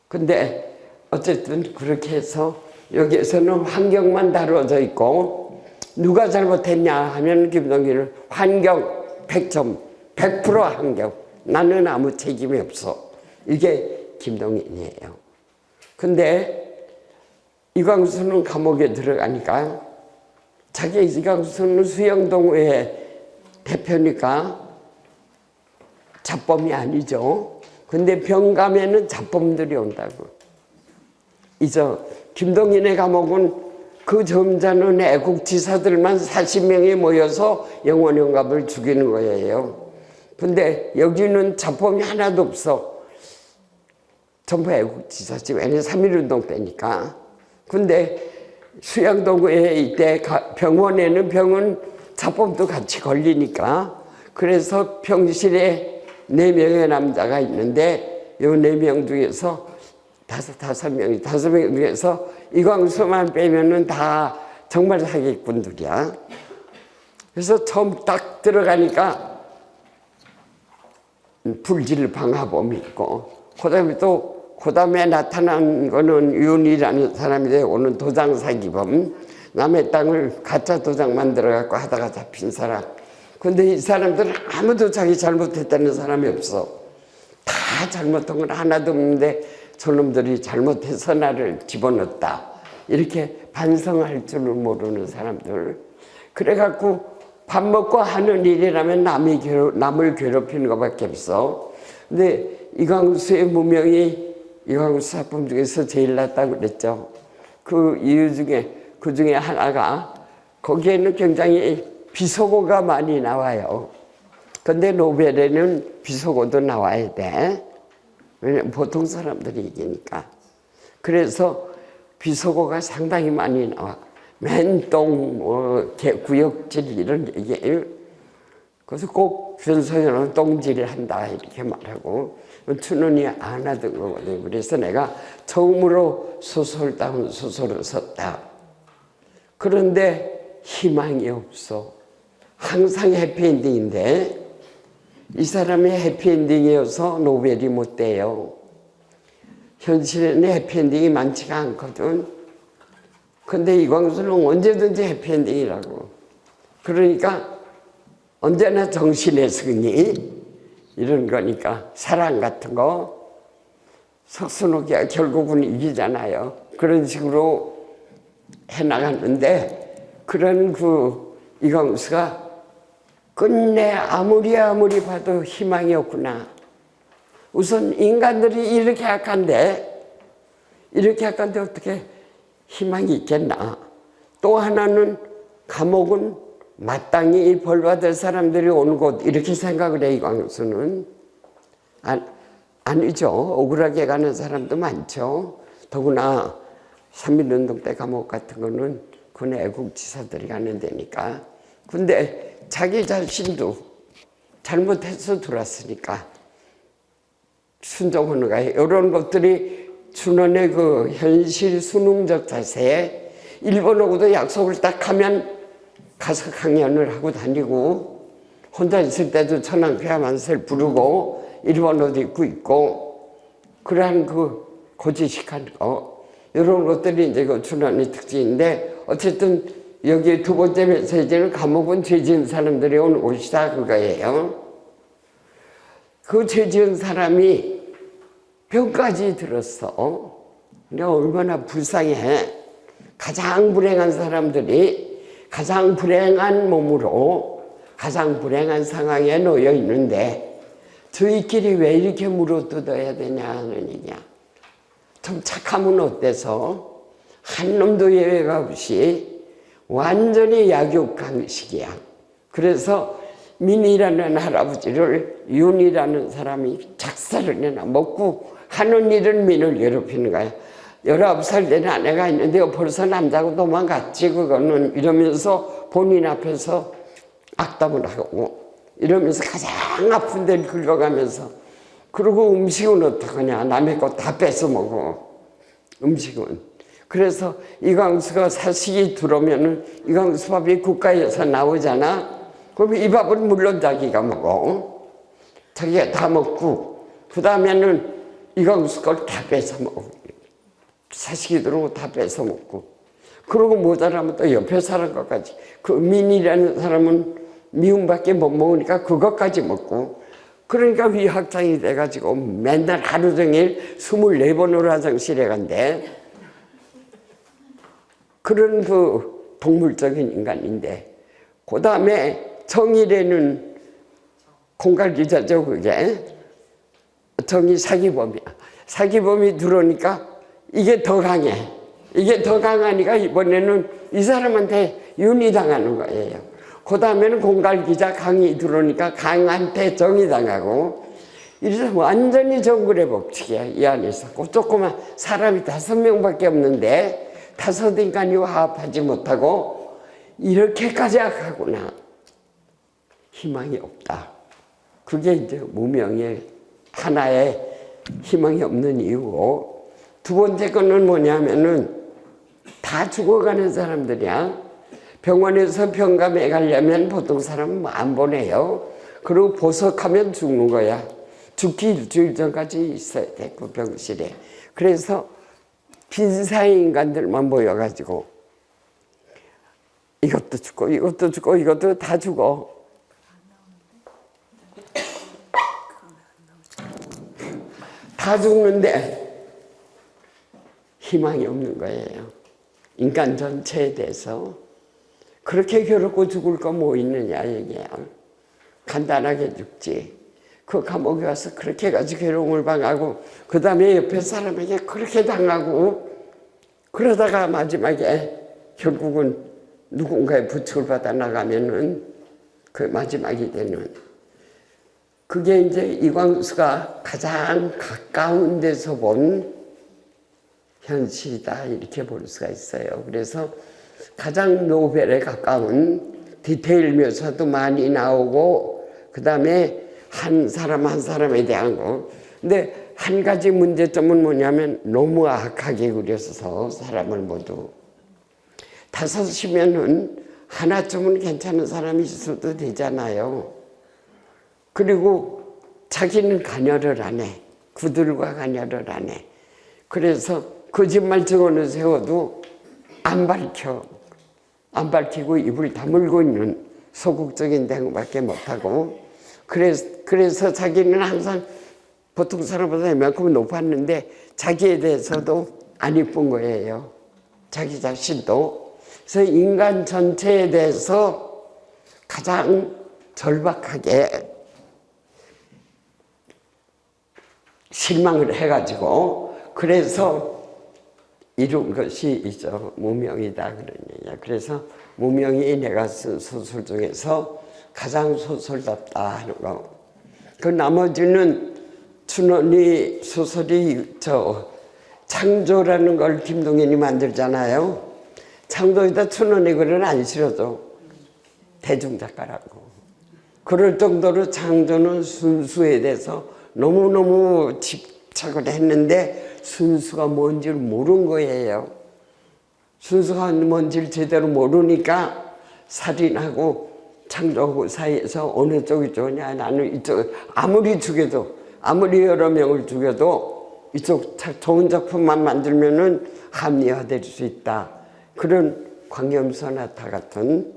근데 어쨌든 그렇게 해서 여기에서는 환경만 다루어져 있고, 누가 잘못했냐 하면 김동인은 환경 100점, 100% 환경, 나는 아무 책임이 없어. 이게 김동인이에요. 근데 이광수는 감옥에 들어가니까, 자기 이광수는 수영동의 대표니까 잡범이 아니죠. 근데 병감에는 잡범들이 온다고. 김동인의 감옥은 그 점잖은 애국지사들만 40명이 모여서 영원영갑을 죽이는 거예요. 근데 여기는 잡범이 하나도 없어. 전부 애국지사지. 왜냐면 3.1운동 때니까. 근데 수양동에 이때 병원에는 병은 잡범도 같이 걸리니까, 그래서 병실에 4명의 남자가 있는데 이 4명 중에서 5명 중에서 이광수만 빼면은 다 정말 사기꾼들이야. 그래서 처음 딱 들어가니까 불질 방화범이 있고, 그 다음에 나타난 거는 윤이라는 사람인데, 오는 도장 사기범, 남의 땅을 가짜 도장 만들어갖고 하다가 잡힌 사람. 근데 이 사람들은 아무도 자기 잘못했다는 사람이 없어. 다 잘못한 건 하나도 없는데 저놈들이 잘못해서 나를 집어넣었다. 이렇게 반성할 줄을 모르는 사람들. 그래갖고 밥 먹고 하는 일이라면 남을 괴롭히는 것밖에 없어. 근데 이광수의 무명이 이광수 작품 중에서 제일 낫다고 그랬죠. 그 이유 중에 그 중에 하나가 거기에는 굉장히 비속어가 많이 나와요. 근데 노벨에는 비속어도 나와야 돼. 왜냐면 보통 사람들이 이기니까. 그래서 비속어가 상당히 많이 나와. 맨똥, 구역질 이런 얘기예요. 그래서 꼭 변소연은 똥질을 한다 이렇게 말하고 춘원이 안 하던 거거든요. 그래서 내가 처음으로 소설다운 소설을 썼다. 그런데 희망이 없어. 항상 해피엔딩인데 이 사람이 해피엔딩이어서 노벨이 못 돼요. 현실에는 해피엔딩이 많지가 않거든. 근데 이광수는 언제든지 해피엔딩이라고. 그러니까 언제나 정신의 승리 이런 거니까 사랑 같은 거 석순옥이야 결국은 이기잖아요. 그런 식으로 해나갔는데 그런 그 이광수가 끝내 아무리 봐도 희망이 없구나. 우선 인간들이 이렇게 약한데 어떻게 희망이 있겠나. 또 하나는 감옥은 마땅히 벌 받을 사람들이 오는 곳 이렇게 생각을 해. 이광수는 아니죠. 억울하게 가는 사람도 많죠. 더구나 3.1운동 때 감옥 같은 거는 군 애국지사들이 가는 데니까. 근데 자기 자신도 잘못해서 들어왔으니까 순종하는 거예요. 이런 것들이 춘원의 그 현실 순응적 자세에 일본하고도 약속을 딱 하면 가서 강연을 하고 다니고 혼자 있을 때도 천황폐하만세를 부르고 일본어도 입고 있고 그러한 그 고지식한 거 이런 것들이 이제 그 춘원의 특징인데 어쨌든 여기 두 번째 메시지는 감옥은 죄 지은 사람들이 오는 곳이다 그거예요. 그 죄 지은 사람이 병까지 들었어. 근데 얼마나 불쌍해. 가장 불행한 사람들이 가장 불행한 몸으로 가장 불행한 상황에 놓여 있는데 저희끼리 왜 이렇게 물어뜯어야 되냐 하는 얘기야. 좀 착하면 어때서 한 놈도 예외가 없이 완전히 약육강식이야. 그래서 민이라는 할아버지를 윤이라는 사람이 작사를 해놔. 먹고 하는 일은 민을 괴롭히는 거야. 19살 된 아내가 있는데 벌써 남자고 도망갔지 그거는 이러면서 본인 앞에서 악담을 하고 이러면서 가장 아픈 데를 긁어가면서 그리고 음식은 어떡하냐. 남의 거 다 뺏어 먹어. 음식은. 그래서 이광수가 사식이 들어오면은 이광수 밥이 국가에서 나오잖아. 그럼 이 밥은 물론 자기가 먹어. 자기가 다 먹고 그 다음에는 이광수 걸 다 뺏어 먹어. 사식이 들어오고 다 뺏어 먹고 그러고 모자라면 또 옆에 사람 것까지. 그 민이라는 사람은 미움밖에 못 먹으니까 그것까지 먹고 그러니까 위학장이 돼가지고 맨날 하루 종일 24번으로 화장실에 간대. 그런 그 동물적인 인간인데 그 다음에 정일에는 공갈기자죠 그게. 정이 사기범이야. 사기범이 들어오니까 이게 더 강해. 이게 더 강하니까 이번에는 이 사람한테 윤희당하는 거예요. 그 다음에는 공갈기자 강이 들어오니까 강한테 정이 당하고 이래서 완전히 정글의 법칙이야. 이 안에서 조그만 사람이 5명밖에 없는데 5 인간이 화합하지 못하고 이렇게까지 악하구나. 희망이 없다. 그게 이제 무명의 하나의 희망이 없는 이유고 두 번째 거는 뭐냐면은 다 죽어가는 사람들이야. 병원에서 병감에 가려면 보통 사람은 안 보내요. 그리고 보석하면 죽는 거야. 죽기 일주일 전까지 있어야 돼, 그 병실에. 그래서 빈사의 인간들만 모여가지고 이것도 죽고 이것도 죽고 이것도 다 죽어. 다 죽는데 희망이 없는 거예요. 인간 전체에 대해서. 그렇게 괴롭고 죽을 거 뭐 있느냐 얘기야. 간단하게 죽지. 그 감옥에 와서 그렇게 해가지고 괴로움을 당하고 그 다음에 옆에 사람에게 그렇게 당하고 그러다가 마지막에 결국은 누군가의 부축을 받아 나가면은 그 마지막이 되는 그게 이제 이광수가 가장 가까운 데서 본 현실이다 이렇게 볼 수가 있어요. 그래서 가장 노벨에 가까운 디테일 묘사도 많이 나오고 그 다음에 한 사람 한 사람에 대한 거. 근데 한 가지 문제점은 뭐냐면 너무 악하게 그려서 사람을 모두 다섯이면은 하나쯤은 괜찮은 사람이 있어도 되잖아요. 그리고 자기는 간여를 안 해. 그들과 간여를 안 해. 그래서 거짓말 증언을 세워도 안 밝혀. 안 밝히고 입을 다물고 있는 소극적인 대응밖에 못하고 그래서 자기는 항상 보통 사람보다 이만큼 높았는데 자기에 대해서도 안 이쁜 거예요. 자기 자신도. 그래서 인간 전체에 대해서 가장 절박하게 실망을 해가지고 그래서 이룬 것이 있죠. 무명이다 그런 얘기야. 그래서 무명이 내가 쓴 소설 중에서 가장 소설답다 하는 거. 그 나머지는 춘원이 소설이 창조라는 걸 김동현이 만들잖아요. 창조에다 춘원이 글은 안 실어줘. 대중작가라고. 그럴 정도로 창조는 순수에 대해서 너무너무 집착을 했는데 순수가 뭔지를 모른 거예요. 순수가 뭔지를 제대로 모르니까 살인하고 창조하고 사이에서 어느 쪽이 좋으냐. 나는 이쪽 아무리 죽여도 아무리 여러 명을 죽여도 이쪽 좋은 작품만 만들면은 합리화될 수 있다. 그런 광염소나타 같은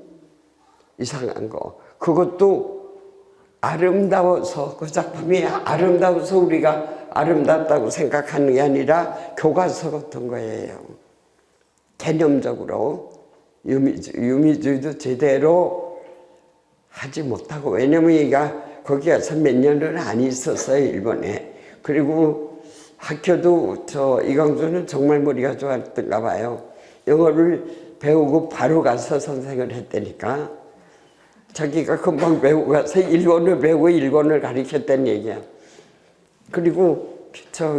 이상한 거. 그것도 아름다워서 그 작품이 아름다워서 우리가 아름답다고 생각하는 게 아니라 교과서 같은 거예요. 개념적으로 유미주의도 제대로 하지 못하고 왜냐면 얘가 거기 가서 몇 년을 안 있었어요 일본에. 그리고 학교도 이광수는 정말 머리가 좋았던가 봐요. 영어를 배우고 바로 가서 선생을 했다니까. 자기가 금방 배우고 가서 일본을 배우고 일본을 가르쳤다는 얘기야. 그리고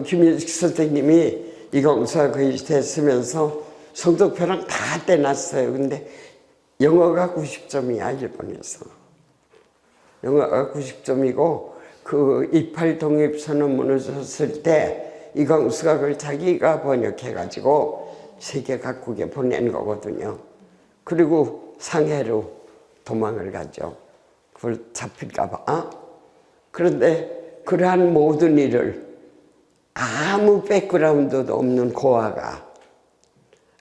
김일식 선생님이 이광수가 거의 됐으면서 성적표랑 다 떼놨어요. 근데 영어가 90점이야 일본에서. 영어가 90점이고 그 이팔 독립선언문을 썼을 때 이광수가 그걸 자기가 번역해가지고 세계 각국에 보낸 거거든요. 그리고 상해로 도망을 가죠. 그걸 잡힐까 봐. 그런데 그러한 모든 일을 아무 백그라운드도 없는 고아가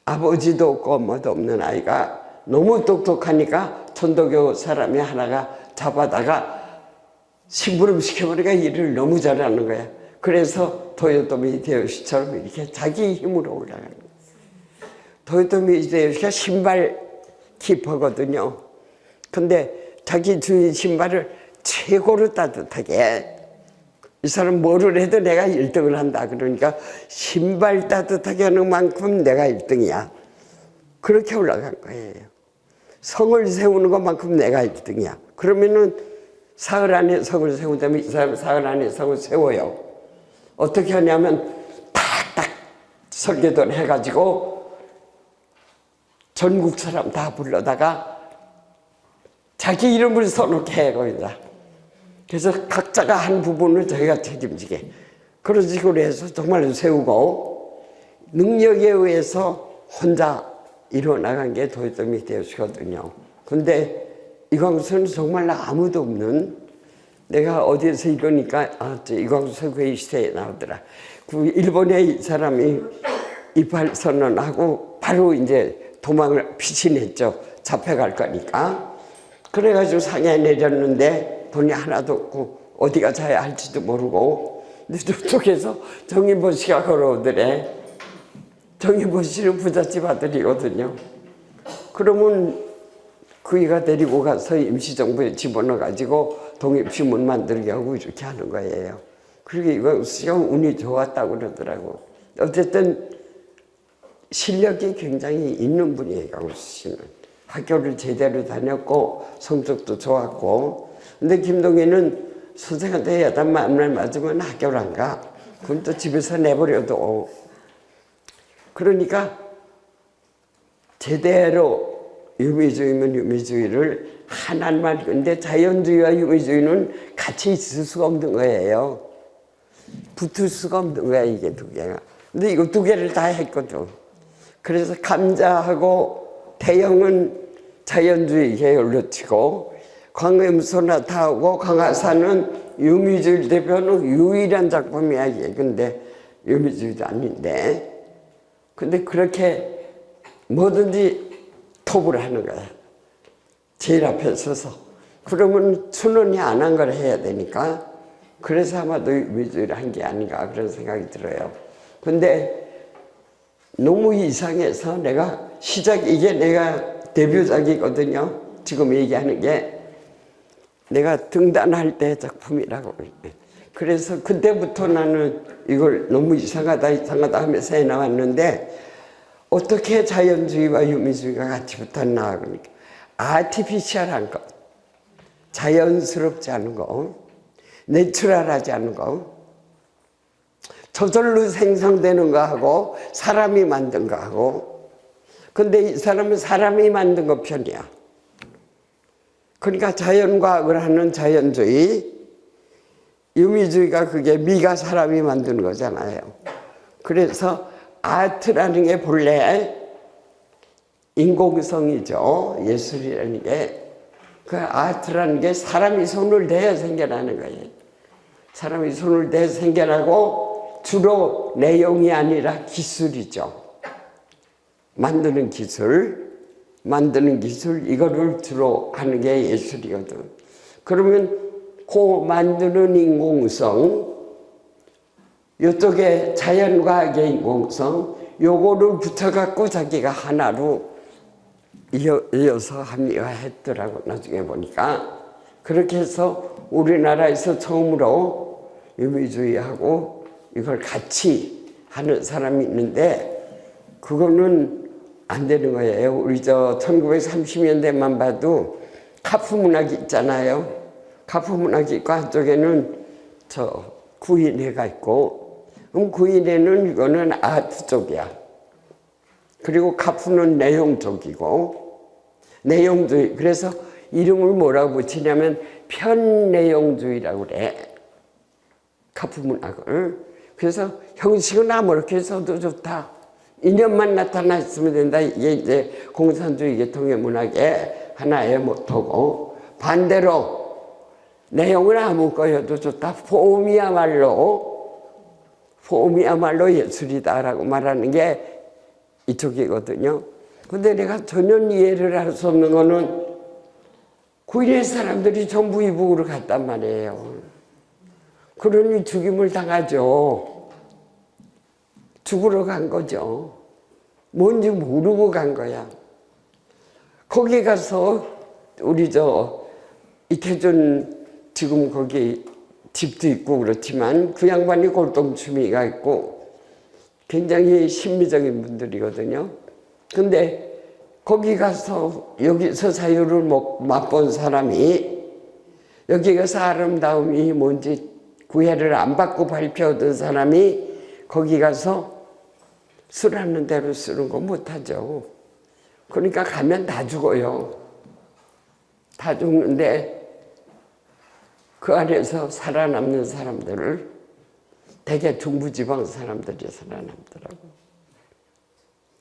아버지도 없고 엄마도 없는 아이가 너무 똑똑하니까 천도교 사람이 하나가 잡아다가 심부름 시켜버리니까 일을 너무 잘하는 거야. 그래서 도요토미 히데요시처럼 이렇게 자기 힘으로 올라가는 거야. 도요토미 히데요시가 신발 키퍼거든요. 근데 자기 주인 신발을 최고로 따뜻하게 이 사람 뭐를 해도 내가 1등을 한다. 그러니까 신발 따뜻하게 하는 만큼 내가 1등이야. 그렇게 올라간 거예요. 성을 세우는 것만큼 내가 1등이야. 그러면은 사흘 안에 성을 세우다면 이 사람 사흘 안에 성을 세워요. 어떻게 하냐면 탁탁 설계도를 해가지고 전국 사람 다 불러다가 자기 이름을 써놓게 해 거기다. 그래서 각자가 한 부분을 저희가 책임지게 그런 식으로 해서 정말 세우고 능력에 의해서 혼자 이뤄나간 게 도요토미 히데요시거든요. 근데 이광수는 정말 아무도 없는 내가 어디에서 이러니까 이광수 회의 시대에 나오더라. 그 일본의 사람이 이팔 선언하고 바로 이제 도망을 피신했죠. 잡혀갈 거니까. 그래가지고 상해에 내렸는데 돈이 하나도 없고 어디가 자야 할지도 모르고 근데 저쪽에서 정인보 씨가 걸어오더래. 정인보 씨는 부잣집 아들이거든요. 그러면 그이가 데리고 가서 임시정부에 집어넣어가지고 독립신문 만들게 하고 이렇게 하는 거예요. 그리고 이거 시험 운이 좋았다고 그러더라고. 어쨌든 실력이 굉장히 있는 분이에요, 강우수 씨는. 학교를 제대로 다녔고 성적도 좋았고. 근데 김동희는 선생한테 야단 마음을 맞으면 학교를 안 가. 그럼 또 집에서 내버려둬. 그러니까 제대로 유미주의면 유미주의를 하나만, 근데 자연주의와 유미주의는 같이 있을 수가 없는 거예요. 붙을 수가 없는 거야, 이게 두 개가. 근데 이거 두 개를 다 했거든. 그래서 감자하고 태영은 자연주의 계열로 치고, 광해무소나타하고 강화사는 유미주의 대표는 유일한 작품이야, 이게. 근데 유미주의도 아닌데. 근데 그렇게 뭐든지 톱을 하는 거야. 제일 앞에 서서. 그러면 춘원이 안 한 걸 해야 되니까. 그래서 아마도 유미주의를 한 게 아닌가 그런 생각이 들어요. 근데 너무 이상해서 내가 이게 내가 데뷔작이거든요. 지금 얘기하는 게 내가 등단할 때 작품이라고. 그래서 그때부터 나는 이걸 너무 이상하다 하면서 해나왔는데 어떻게 자연주의와 유미주의가 같이 붙었나. 그러니까 아티피셜한 거, 자연스럽지 않은 거, 내추럴하지 않은 거, 저절로 생성되는 거하고 사람이 만든 거하고. 근데 이 사람은 사람이 만든 거 편이야. 그러니까 자연과학을 하는 자연주의, 유미주의가 그게 미가 사람이 만든 거잖아요. 그래서 아트라는 게 본래 인공성이죠. 예술이라는 게. 그 아트라는 게 사람이 손을 대야 생겨나는 거예요. 사람이 손을 대야 생겨나고 주로 내용이 아니라 기술이죠. 만드는 기술, 이거를 주로 하는 게 예술이거든. 그러면 그 만드는 인공성, 이쪽에 자연과학의 인공성, 요거를 붙여갖고 자기가 하나로 이어서 합리화했더라고, 나중에 보니까. 그렇게 해서 우리나라에서 처음으로 유미주의하고 이걸 같이 하는 사람이 있는데, 그거는 안 되는 거예요. 우리 1930년대만 봐도 카프 문학이 있잖아요. 카프 문학이 있고 한쪽에는 구인회가 있고, 그럼 구인회는 이거는 아트 쪽이야. 그리고 카프는 내용 쪽이고, 내용주의. 그래서 이름을 뭐라고 붙이냐면 편내용주의라고 그래. 카프 문학을. 그래서 형식은 아무렇게 써도 좋다. 이념만 나타나 있으면 된다. 이게 이제 공산주의 계통의 문학의 하나의 모토고, 반대로 내용은 아무 거여도 좋다. 폼이야말로 예술이다라고 말하는 게 이쪽이거든요. 근데 내가 전혀 이해를 할 수 없는 거는 구인의 사람들이 전부 이북으로 갔단 말이에요. 그러니 죽임을 당하죠. 죽으러 간 거죠. 뭔지 모르고 간 거야. 거기 가서 우리 이태준 지금 거기 집도 있고 그렇지만 그 양반이 골동趣미가 있고 굉장히 심미적인 분들이거든요. 근데 거기 가서 여기서 자유를 맛본 사람이 여기 가서 아름다움이 뭔지 구애를 안 받고 발표하던 사람이 거기 가서 쓰라는 대로 쓰는 거 못하죠. 그러니까 가면 다 죽어요. 다 죽는데 그 안에서 살아남는 사람들을 대개 중부지방 사람들이 살아남더라고.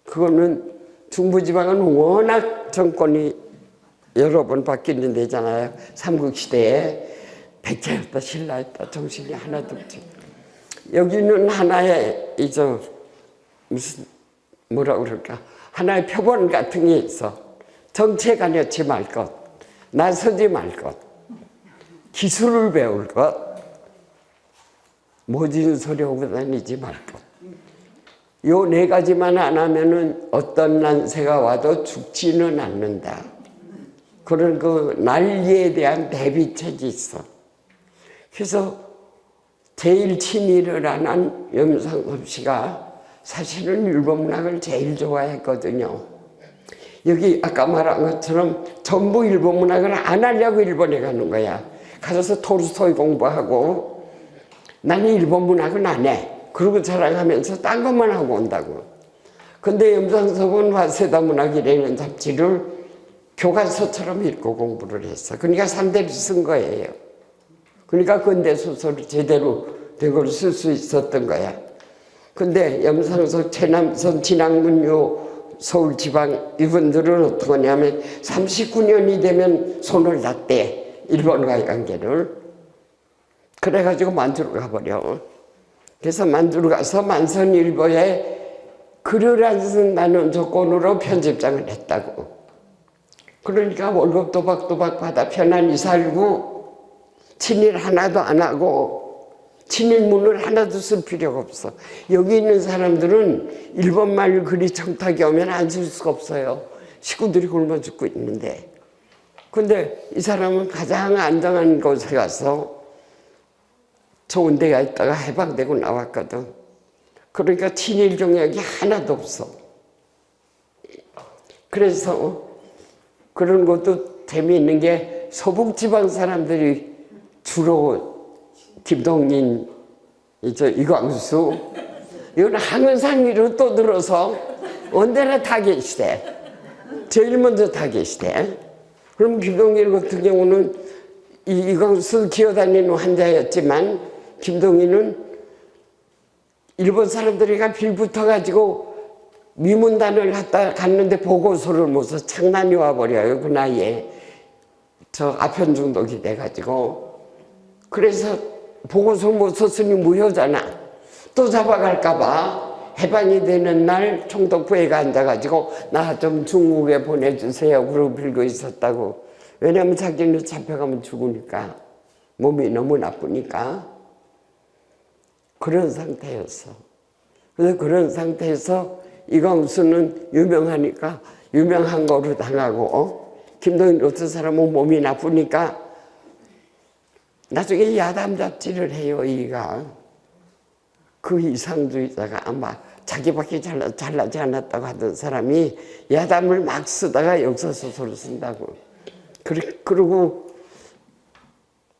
그거는 중부지방은 워낙 정권이 여러 번 바뀌는 데잖아요. 삼국시대에 백제였다 신라였다 정신이 하나도 없지. 여기는 하나의 무슨 뭐라 그럴까, 하나의 표본 같은 게 있어. 정체가 넣지 말 것, 나서지 말 것, 기술을 배울 것, 모진 소리 하고 다니지 말 것. 요 네 가지만 안 하면은 어떤 난세가 와도 죽지는 않는다. 그런 그 난리에 대한 대비책이 있어. 그래서 제일 친일을 안 한 염상섭 씨가 사실은 일본 문학을 제일 좋아했거든요. 여기 아까 말한 것처럼 전부 일본 문학을 안 하려고 일본에 가는 거야. 가서 톨스토이 공부하고 나는 일본 문학은 안 해. 그러고 자랑하면서 딴 것만 하고 온다고. 근데 염상섭은 와세다 문학이라는 잡지를 교과서처럼 읽고 공부를 했어. 그러니까 3대를 쓴 거예요. 그러니까 근대 소설을 제대로 된 걸 쓸 수 있었던 거야. 근데 염상섭, 최남선, 진학문요, 서울지방 이분들은 어떻게 하냐면 39년이 되면 손을 놨대. 일본과의 관계를. 그래가지고 만주로 가버려. 그래서 만주로 가서 만선일보에 글을 안 쓴다는 조건으로 편집장을 했다고. 그러니까 월급 도박도박 받아 편안히 살고 친일 하나도 안 하고 친일문을 하나도 쓸 필요가 없어. 여기 있는 사람들은 일본말 글이 청탁이 오면 안 쓸 수가 없어요. 식구들이 굶어 죽고 있는데. 근데 이 사람은 가장 안정한 곳에 가서 좋은 데가 있다가 해방되고 나왔거든. 그러니까 친일 경력이 하나도 없어. 그래서 그런 것도 재미있는 게 서북지방 사람들이 주로 김동인, 이광수 이건 항상 위로 떠들어서 언제나 다 계시대. 제일 먼저 다 계시대. 그럼 김동인 같은 경우는 이광수 기어다니는 환자였지만 김동인은 일본 사람들이가 빌붙어가지고 미문단을 갔는데 보고서를 못 써. 장난이 와버려요. 그 나이에. 저 아편 중독이 돼가지고. 그래서 보고서 못 썼으니 무효잖아. 또 잡아갈까봐 해방이 되는 날 총독부회가 앉아가지고 나 좀 중국에 보내주세요. 그러고 빌고 있었다고. 왜냐면 자기는 잡혀가면 죽으니까. 몸이 너무 나쁘니까. 그런 상태였어. 그래서 그런 상태에서 이광수는 유명하니까 유명한 거로 당하고 김동인 같은 사람은 몸이 나쁘니까 나중에 야담 잡지를 해요. 이가 그 이상주의자가 아마 자기밖에 잘나지 않았다고 하던 사람이 야담을 막 쓰다가 역사소설을 쓴다고. 그러고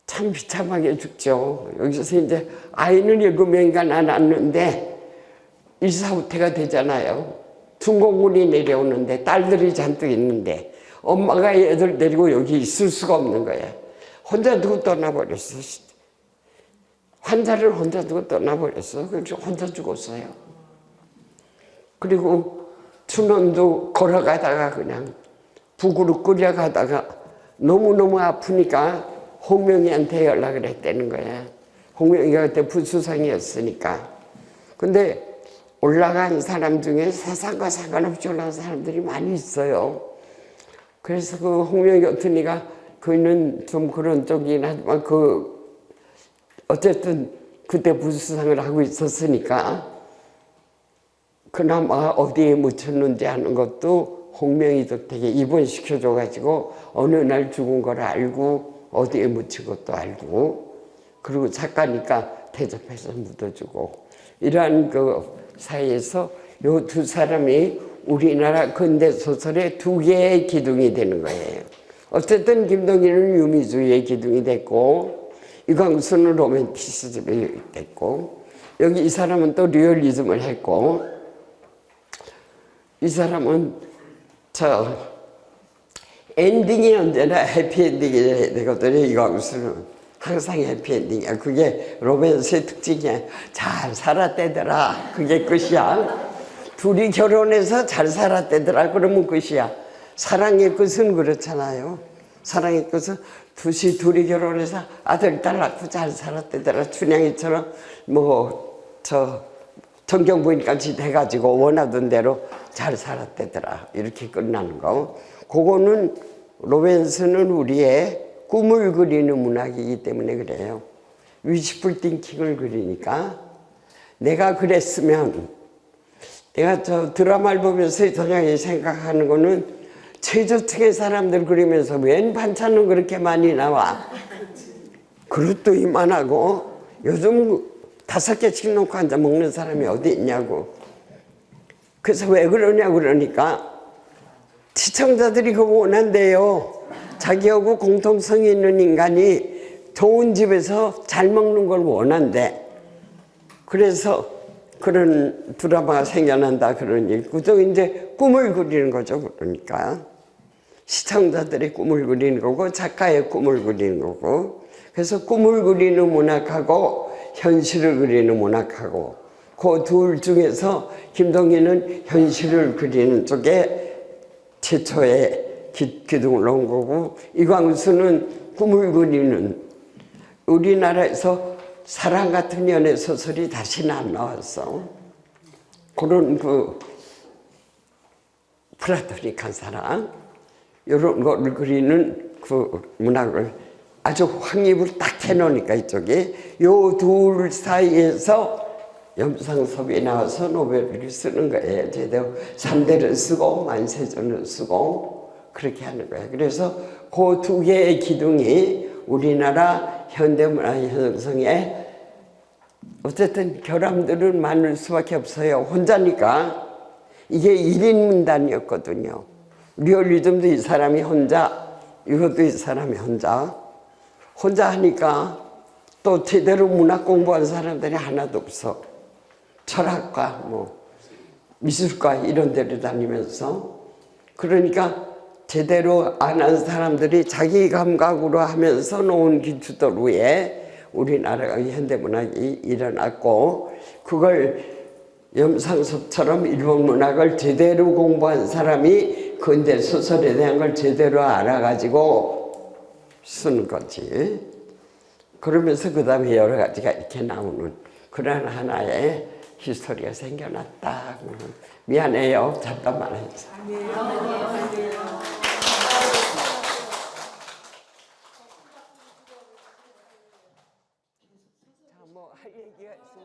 참 비참하게 죽죠. 여기서 이제 아이는 7명인가 낳았는데 일사후퇴가 되잖아요. 중공군이 내려오는데 딸들이 잔뜩 있는데 엄마가 애들 데리고 여기 있을 수가 없는 거야. 혼자 두고 떠나버렸어. 환자를 혼자 두고 떠나버렸어. 그래서 혼자 죽었어요. 그리고 춘원도 걸어가다가 그냥 북으로 끌려가다가 너무너무 아프니까 홍명희한테 연락을 했다는 거야. 홍명희가 그때 부수상이었으니까. 근데 올라간 사람 중에 세상과 상관없이 올라간 사람들이 많이 있어요. 그래서 그 홍명희 같은 이가 그는 좀 그런 쪽이긴 하지만 어쨌든 그때 부수상을 하고 있었으니까 그나마 어디에 묻혔는지 하는 것도 홍명희 덕택에 입원시켜줘가지고 어느 날 죽은 걸 알고 어디에 묻힌 것도 알고 그리고 작가니까 대접해서 묻어주고 이러한 그 사이에서 요 두 사람이 우리나라 근대 소설의 2개의 기둥이 되는 거예요. 어쨌든 김동인은 유미주의의 기둥이 됐고 이광수는 로맨티시즘이 됐고 여기 이 사람은 또 리얼리즘을 했고 이 사람은 엔딩이 언제나 해피엔딩이 되거든요. 이광수는 항상 해피엔딩이야. 그게 로맨스의 특징이야. 잘 살았대더라. 그게 끝이야. 둘이 결혼해서 잘 살았대더라. 그러면 끝이야. 사랑의 끝은 그렇잖아요. 사랑의 끝은 둘이 결혼해서 아들, 딸 낳고 잘 살았대더라. 춘향이처럼 정경부인까지 돼가지고 원하던 대로 잘 살았대더라. 이렇게 끝나는 거. 그거는 로맨스는 우리의 꿈을 그리는 문학이기 때문에 그래요. 위시풀 띵킹을 그리니까 내가 그랬으면 내가 저 드라마를 보면서 저녁에 생각하는 거는 최저층의 사람들 그리면서 웬 반찬은 그렇게 많이 나와? 그릇도 이만하고 요즘 5개씩 놓고 앉아 먹는 사람이 어디 있냐고. 그래서 왜 그러냐고 그러니까 시청자들이 그거 원한대요. 자기하고 공통성이 있는 인간이 좋은 집에서 잘 먹는 걸 원한대. 그래서 그런 드라마가 생겨난다 그러니 그저 이제 꿈을 그리는 거죠. 그러니까 시청자들의 꿈을 그리는 거고 작가의 꿈을 그리는 거고. 그래서 꿈을 그리는 문학하고 현실을 그리는 문학하고 그 둘 중에서 김동희는 현실을 그리는 쪽에 최초의 기둥을 놓은 거고, 이광수는 꿈을 그리는, 우리나라에서 사랑 같은 연애 소설이 다시는 안 나왔어. 그런 그 플라토닉한 사랑, 이런 거를 그리는 그 문학을 아주 확립을 딱 해놓으니까 이쪽에 요 둘 사이에서 염상섭이 나와서 노벨을 쓰는 거예요. 제대로 3대를 쓰고 만세전을 쓰고 그렇게 하는 거예요. 그래서 그 두 개의 기둥이 우리나라 현대문화 형성에 어쨌든 결함들은 많을 수밖에 없어요. 혼자니까. 이게 1인 문단이었거든요. 리얼리즘도 이 사람이 혼자, 이것도 이 사람이 혼자. 혼자 하니까 또 제대로 문학 공부한 사람들이 하나도 없어. 철학과 뭐 미술과 이런 데를 다니면서. 그러니까 제대로 안 한 사람들이 자기 감각으로 하면서 놓은 기초들 위에 우리나라가 현대문학이 일어났고, 그걸 염상섭처럼 일본 문학을 제대로 공부한 사람이 근대 소설에 대한 걸 제대로 알아가지고 쓰는 거지. 그러면서 그 다음에 여러 가지가 이렇게 나오는 그런 하나의 히스토리가 생겨났다. 미안해요. 잡담만 해서. 뭐 할 얘기가 있으면